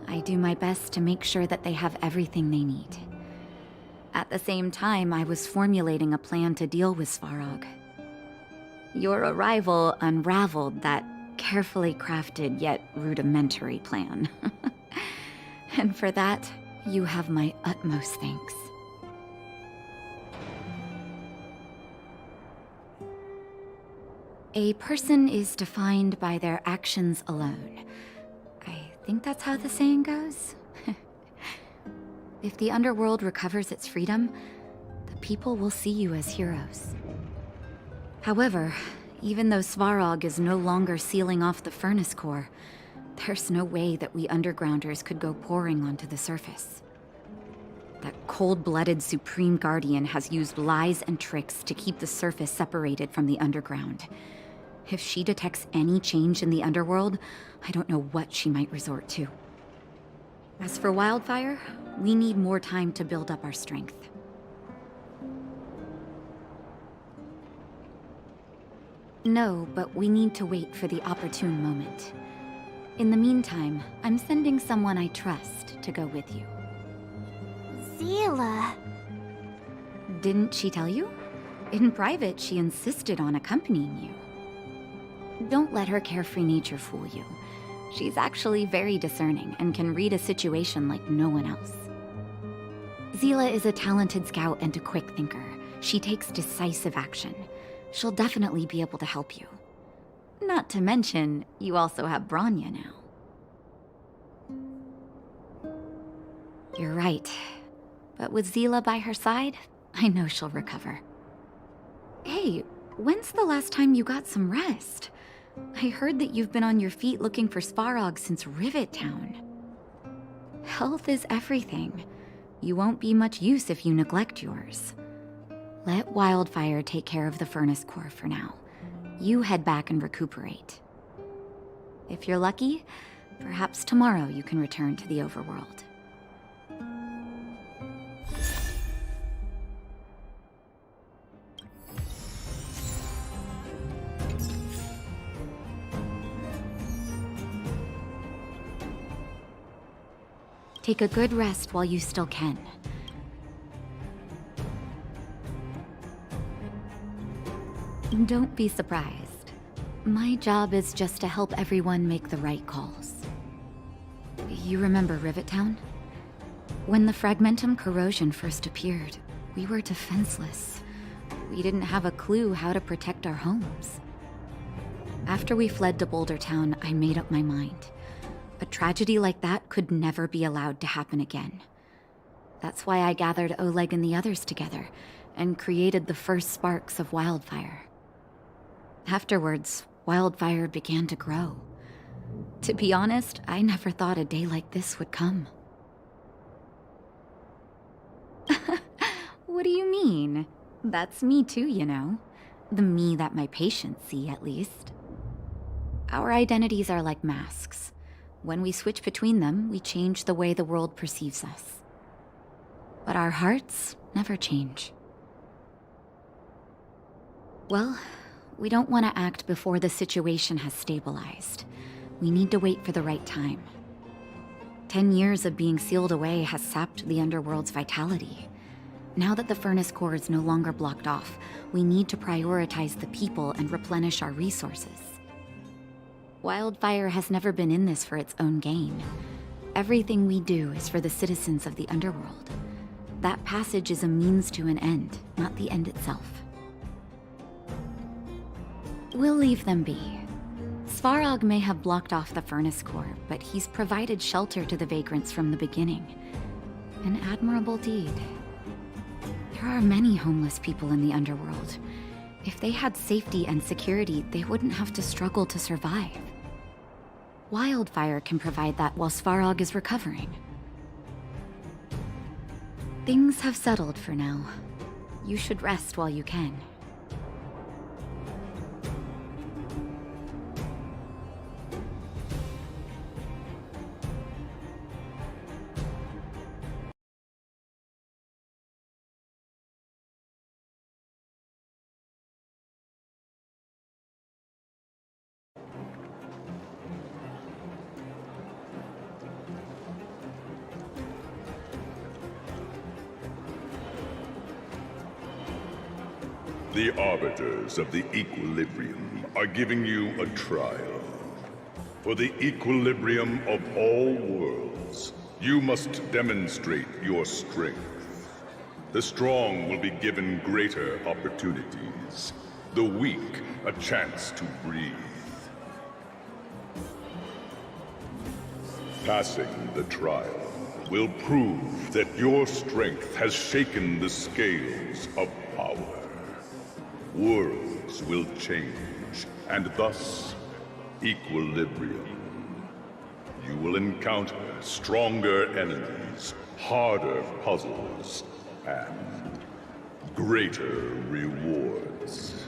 I do my best to make sure that they have everything they need. At the same time, I was formulating a plan to deal with Svarog. Your arrival unraveled that carefully crafted yet rudimentary plan. And for that, you have my utmost thanks. A person is defined by their actions alone. I think that's how the saying goes. If the underworld recovers its freedom, the people will see you as heroes. However, even though Svarog is no longer sealing off the furnace core, there's no way that we undergrounders could go pouring onto the surface. That cold-blooded Supreme Guardian has used lies and tricks to keep the surface separated from the underground. If she detects any change in the underworld, I don't know what she might resort to. As for Wildfire, we need more time to build up our strength. No, but we need to wait for the opportune moment. In the meantime, I'm sending someone I trust to go with you. Zila. Didn't she tell you? In private, she insisted on accompanying you. Don't let her carefree nature fool you. She's actually very discerning and can read a situation like no one else. Zila is a talented scout and a quick thinker. She takes decisive action. She'll definitely be able to help you. Not to mention, you also have Branya now. You're right. But with Zila by her side, I know she'll recover. Hey, when's the last time you got some rest? I heard that you've been on your feet looking for Svarog since Rivet Town. Health is everything. You won't be much use if you neglect yours. Let Wildfire take care of the furnace core for now. You head back and recuperate. If you're lucky, perhaps tomorrow you can return to the overworld. Take a good rest while you still can. Don't be surprised. My job is just to help everyone make the right calls. You remember Rivet Town? When the Fragmentum corrosion first appeared, we were defenseless. We didn't have a clue how to protect our homes. After we fled to Boulder Town, I made up my mind. A tragedy like that could never be allowed to happen again. That's why I gathered Oleg and the others together and created the first sparks of Wildfire. Afterwards, Wildfire began to grow. To be honest, I never thought a day like this would come. What do you mean? That's me too, you know. The me that my patients see, at least. Our identities are like masks. When we switch between them, we change the way the world perceives us. But our hearts never change. Well, we don't want to act before the situation has stabilized. We need to wait for the right time. 10 years of being sealed away has sapped the underworld's vitality. Now that the furnace core is no longer blocked off, we need to prioritize the people and replenish our resources. Wildfire has never been in this for its own gain. Everything we do is for the citizens of the underworld. That passage is a means to an end, not the end itself. We'll leave them be. Svarog may have blocked off the furnace core, but he's provided shelter to the vagrants from the beginning. An admirable deed. There are many homeless people in the underworld. If they had safety and security, they wouldn't have to struggle to survive. Wildfire can provide that while Svarog is recovering. Things have settled for now. You should rest while you can. The Arbiters of the Equilibrium are giving you a trial. For the equilibrium of all worlds, you must demonstrate your strength. The strong will be given greater opportunities. The weak, a chance to breathe. Passing the trial will prove that your strength has shaken the scales of power. Worlds will change, and thus, equilibrium. You will encounter stronger enemies. challenges, harder puzzles, and greater rewards.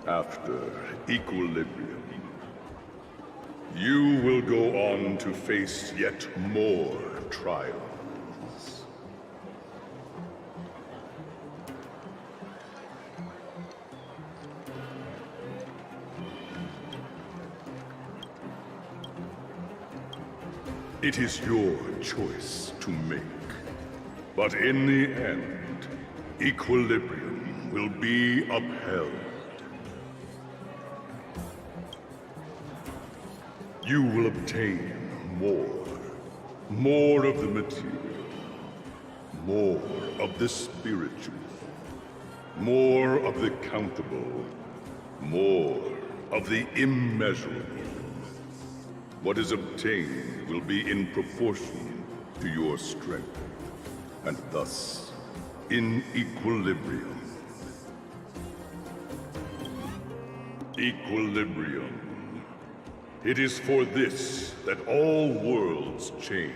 After equilibrium, you will go on to face yet more trials. It is your choice to make. But in the end, equilibrium will be upheld. You will obtain more of the material, more of the spiritual, more of the countable, more of the immeasurable. What is obtained will be in proportion to your strength, and thus in equilibrium. Equilibrium. It is for this that all worlds change.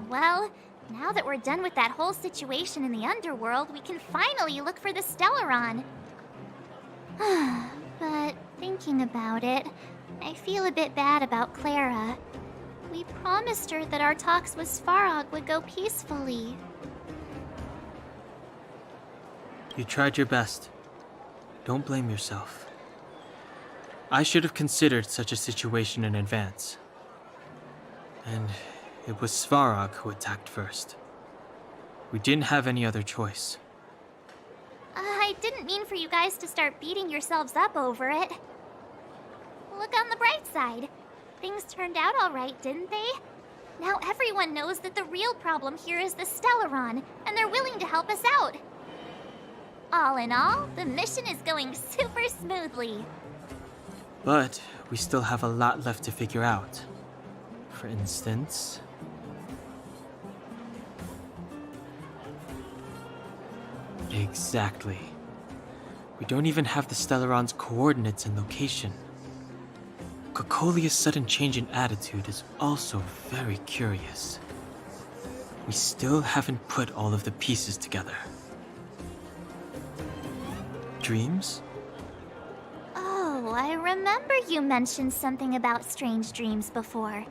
Well, now that we're done with that whole situation in the underworld, we can finally look for the Stellaron. But thinking about it, I feel a bit bad about Clara. We promised her that our talks with Svarog would go peacefully. You tried your best. Don't blame yourself. I should have considered such a situation in advance. And it was Svarog who attacked first. We didn't have any other choice. I didn't mean for you guys to start beating yourselves up over it. Look on the bright side. Things turned out all right, didn't they? Now everyone knows that the real problem here is the Stellaron, and they're willing to help us out. All in all, the mission is going super smoothly. But we still have a lot left to figure out. For instance... Exactly. We don't even have the Stellaron's coordinates and location. Cocolia's sudden change in attitude is also very curious. We still haven't put all of the pieces together. Dreams? Oh, I remember you mentioned something about strange dreams before.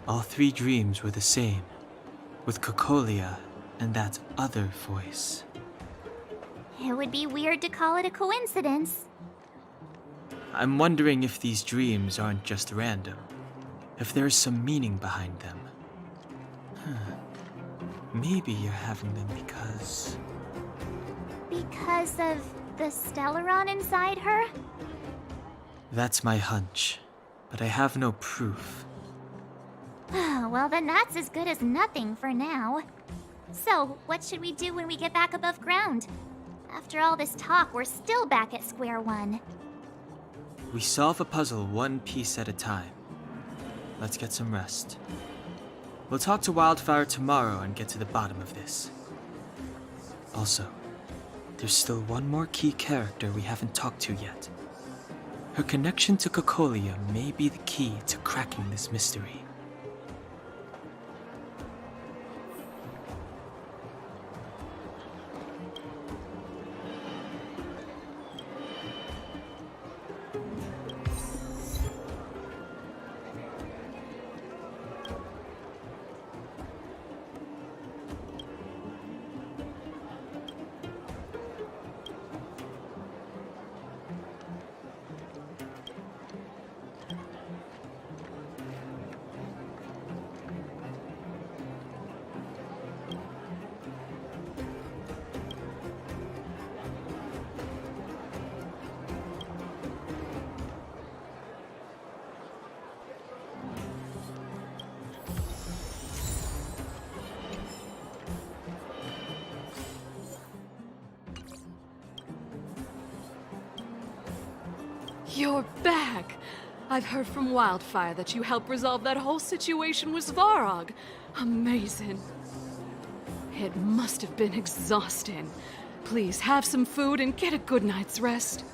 All three dreams were the same, with Cocolia and that other voice. It would be weird to call it a coincidence. I'm wondering if these dreams aren't just random, if there's some meaning behind them. Maybe you're having them because... Because of the Stellaron inside her? That's my hunch, but I have no proof. Well, then that's as good as nothing for now. So, what should we do when we get back above ground? After all this talk, we're still back at square one. We solve a puzzle one piece at a time. Let's get some rest. We'll talk to Wildfire tomorrow and get to the bottom of this. Also, there's still one more key character we haven't talked to yet. Her connection to Cocolia may be the key to cracking this mystery. You're back! I've heard from Wildfire that you helped resolve that whole situation with Svarog. Amazing. It must have been exhausting. Please have some food and get a good night's rest.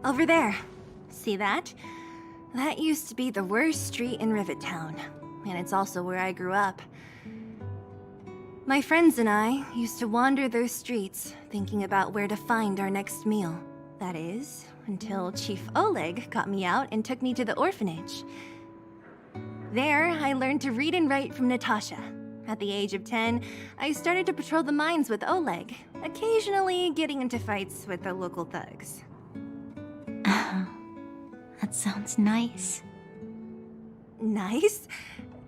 Over there. See that? That used to be the worst street in Rivet Town, and it's also where I grew up. My friends and I used to wander those streets, thinking about where to find our next meal. That is, until Chief Oleg got me out and took me to the orphanage. There, I learned to read and write from Natasha. At the age of 10, I started to patrol the mines with Oleg, occasionally getting into fights with the local thugs. That sounds nice. Nice?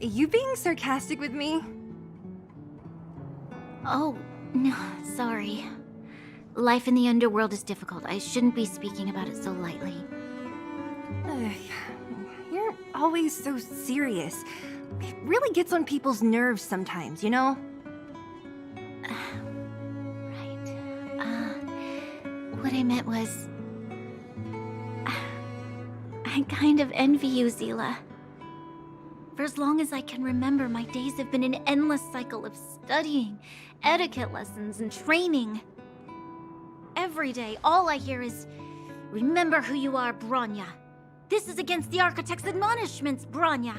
You being sarcastic with me? Oh, no, sorry. Life in the underworld is difficult. I shouldn't be speaking about it so lightly. You're always so serious. It really gets on people's nerves sometimes, you know? What I meant was... I kind of envy you, Zila. For as long as I can remember, my days have been an endless cycle of studying, etiquette lessons, and training. Every day, all I hear is, "Remember who you are, Bronya. This is against the Architect's admonishments, Bronya.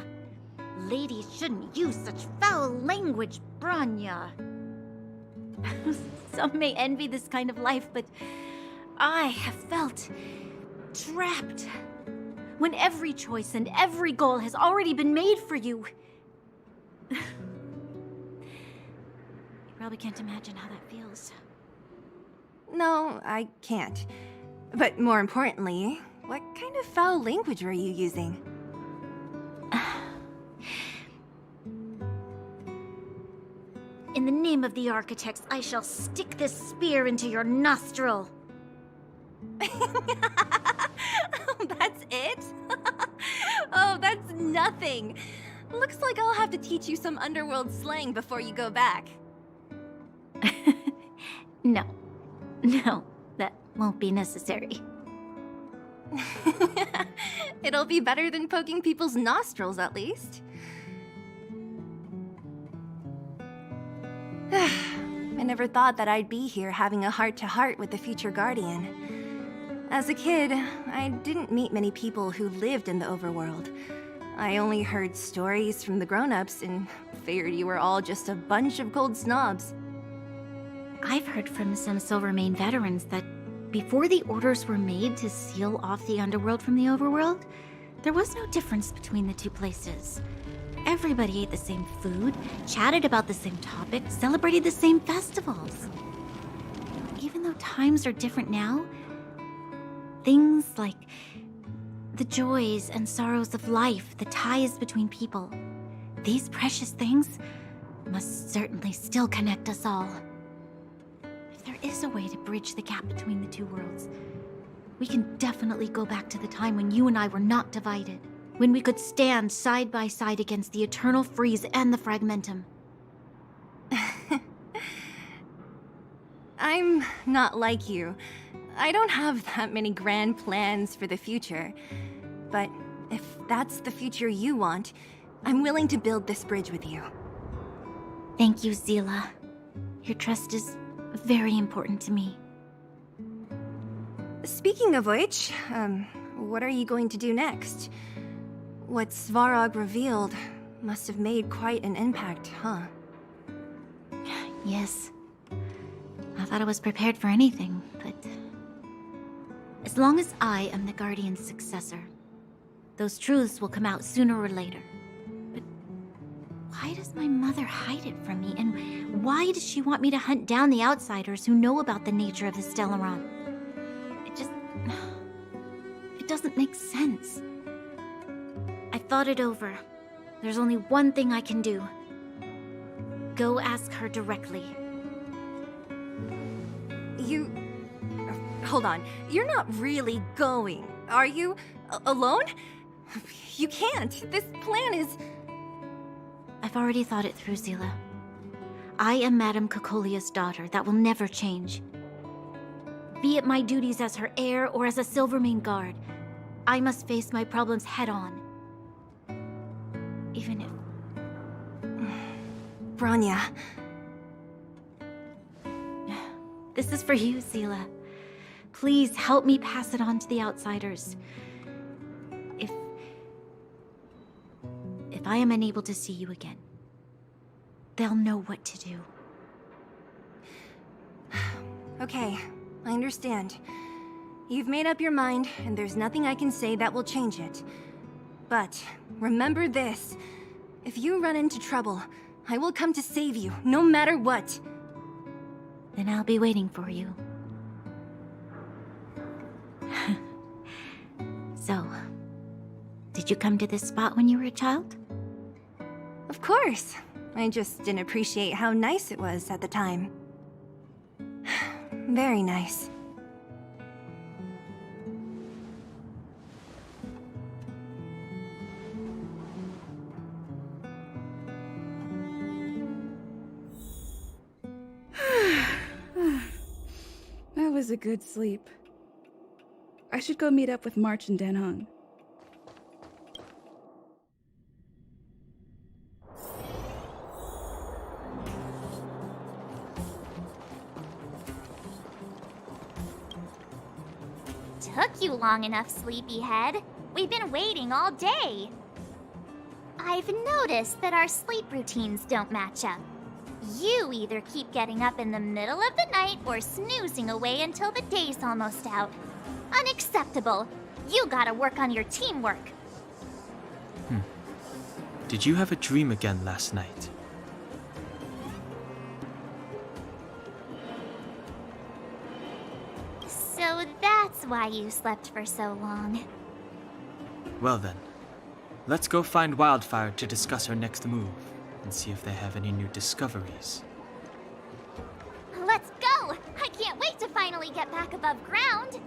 Ladies shouldn't use such foul language, Bronya." Some may envy this kind of life, but I have felt trapped. When every choice and every goal has already been made for you. You probably can't imagine how that feels. No, I can't. But more importantly, what kind of foul language were you using? In the name of the Architects, I shall stick this spear into your nostril. That's it? Oh, that's nothing. Looks like I'll have to teach you some underworld slang before you go back. No, that won't be necessary. It'll be better than poking people's nostrils, at least. I never thought that I'd be here having a heart-to-heart with the future Guardian. As a kid, I didn't meet many people who lived in the overworld. I only heard stories from the grown-ups and figured you were all just a bunch of cold snobs. I've heard from some Silvermane veterans that before the orders were made to seal off the underworld from the overworld, there was no difference between the two places. Everybody ate the same food, chatted about the same topics, celebrated the same festivals. Even though times are different now, things like the joys and sorrows of life, the ties between people, these precious things must certainly still connect us all. If there is a way to bridge the gap between the two worlds, we can definitely go back to the time when you and I were not divided, when we could stand side by side against the Eternal Freeze and the Fragmentum. I'm not like you. I don't have that many grand plans for the future. But if that's the future you want, I'm willing to build this bridge with you. Thank you, Zila. Your trust is very important to me. Speaking of which, what are you going to do next? What Svarog revealed must have made quite an impact, huh? Yes. I thought I was prepared for anything, but... as long as I am the Guardian's successor, those truths will come out sooner or later. But why does my mother hide it from me? And why does she want me to hunt down the outsiders who know about the nature of the Stellaron? It doesn't make sense. I thought it over. There's only one thing I can do. Go ask her directly. hold on. You're not really going, are you? Alone? You can't. This plan is... I've already thought it through, Zila. I am Madame Cocolia's daughter. That will never change. Be it my duties as her heir or as a Silvermane guard, I must face my problems head-on. Even if... Bronya. This is for you, Zila. Please help me pass it on to the outsiders. If I am unable to see you again, they'll know what to do. Okay, I understand. You've made up your mind, and there's nothing I can say that will change it. But remember this. If you run into trouble, I will come to save you, no matter what. Then I'll be waiting for you. So, did you come to this spot when you were a child? Of course. I just didn't appreciate how nice it was at the time. Very nice. That was a good sleep. I should go meet up with March and Dan Hung. Took you long enough, sleepyhead. We've been waiting all day. I've noticed that our sleep routines don't match up. You either keep getting up in the middle of the night or snoozing away until the day's almost out. Unacceptable. You gotta work on your teamwork. Did you have a dream again last night? So that's why you slept for so long. Well then, let's go find Wildfire to discuss our next move and see if they have any new discoveries. Let's go! I can't wait to finally get back above ground!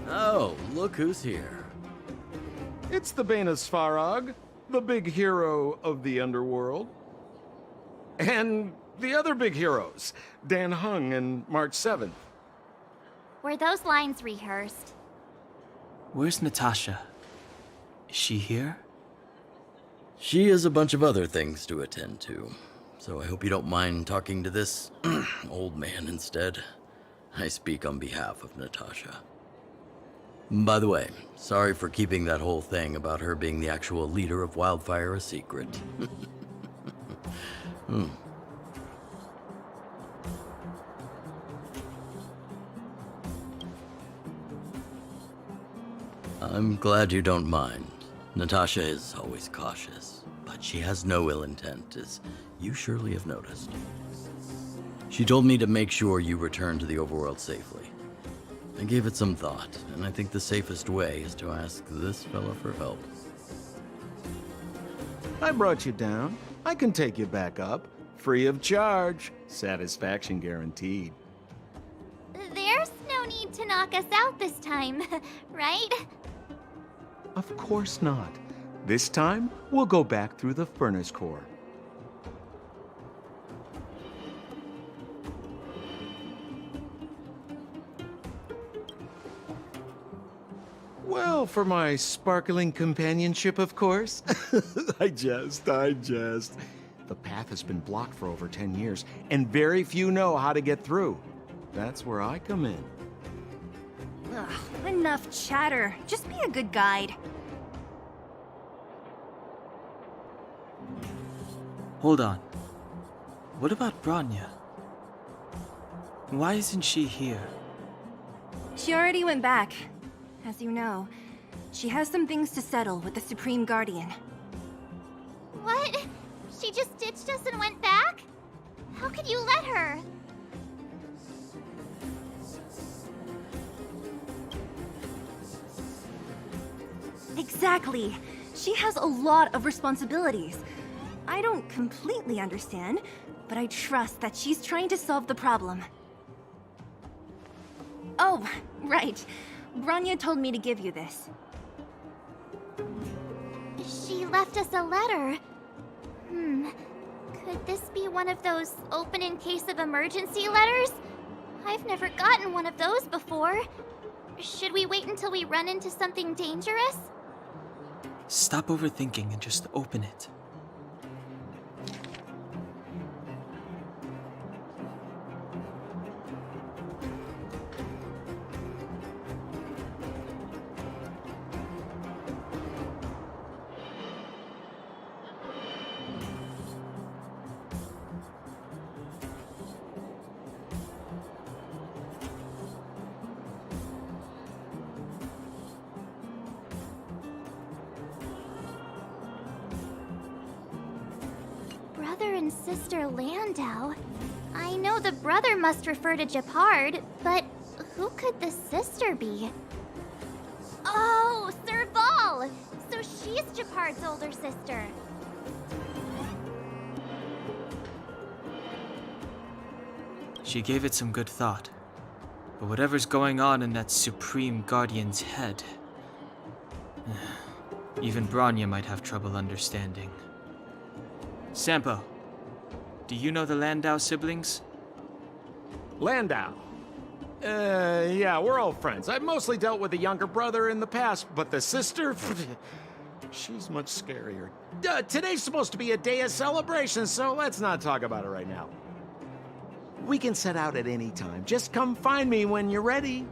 Oh, look who's here. It's the Bane of Svarog, the big hero of the underworld. And the other big heroes, Dan Hung and March 7th. Were those lines rehearsed? Where's Natasha? Is she here? She has a bunch of other things to attend to, so I hope you don't mind talking to this old man instead. I speak on behalf of Natasha. By the way, sorry for keeping that whole thing about her being the actual leader of Wildfire a secret. I'm glad you don't mind. Natasha is always cautious, but she has no ill intent, as you surely have noticed. She told me to make sure you return to the overworld safely. I gave it some thought, and I think the safest way is to ask this fella for help. I brought you down. I can take you back up. Free of charge. Satisfaction guaranteed. There's no need to knock us out this time, right? Of course not. This time, we'll go back through the furnace core. Well, for my sparkling companionship, of course. I jest. The path has been blocked for over 10 years, and very few know how to get through. That's where I come in. Ugh, enough chatter. Just be a good guide. Hold on. What about Bronya? Why isn't she here? She already went back. As you know, she has some things to settle with the Supreme Guardian. What? She just ditched us and went back? How could you let her? Exactly. She has a lot of responsibilities. I don't completely understand, but I trust that she's trying to solve the problem. Oh, right. Branya told me to give you this. She left us a letter. Could this be one of those open in case of emergency letters? I've never gotten one of those before. Should we wait until we run into something dangerous? Stop overthinking and just open it. Brother and Sister Landau. I know the brother must refer to Gepard, but who could the sister be? Oh, Serval! So she's Gepard's older sister. She gave it some good thought. But whatever's going on in that Supreme Guardian's head, even Branya might have trouble understanding. Sampo, do you know the Landau siblings? Landau? Yeah, we're all friends. I've mostly dealt with the younger brother in the past, but the sister? She's much scarier. Today's supposed to be a day of celebration, so let's not talk about it right now. We can set out at any time. Just come find me when you're ready.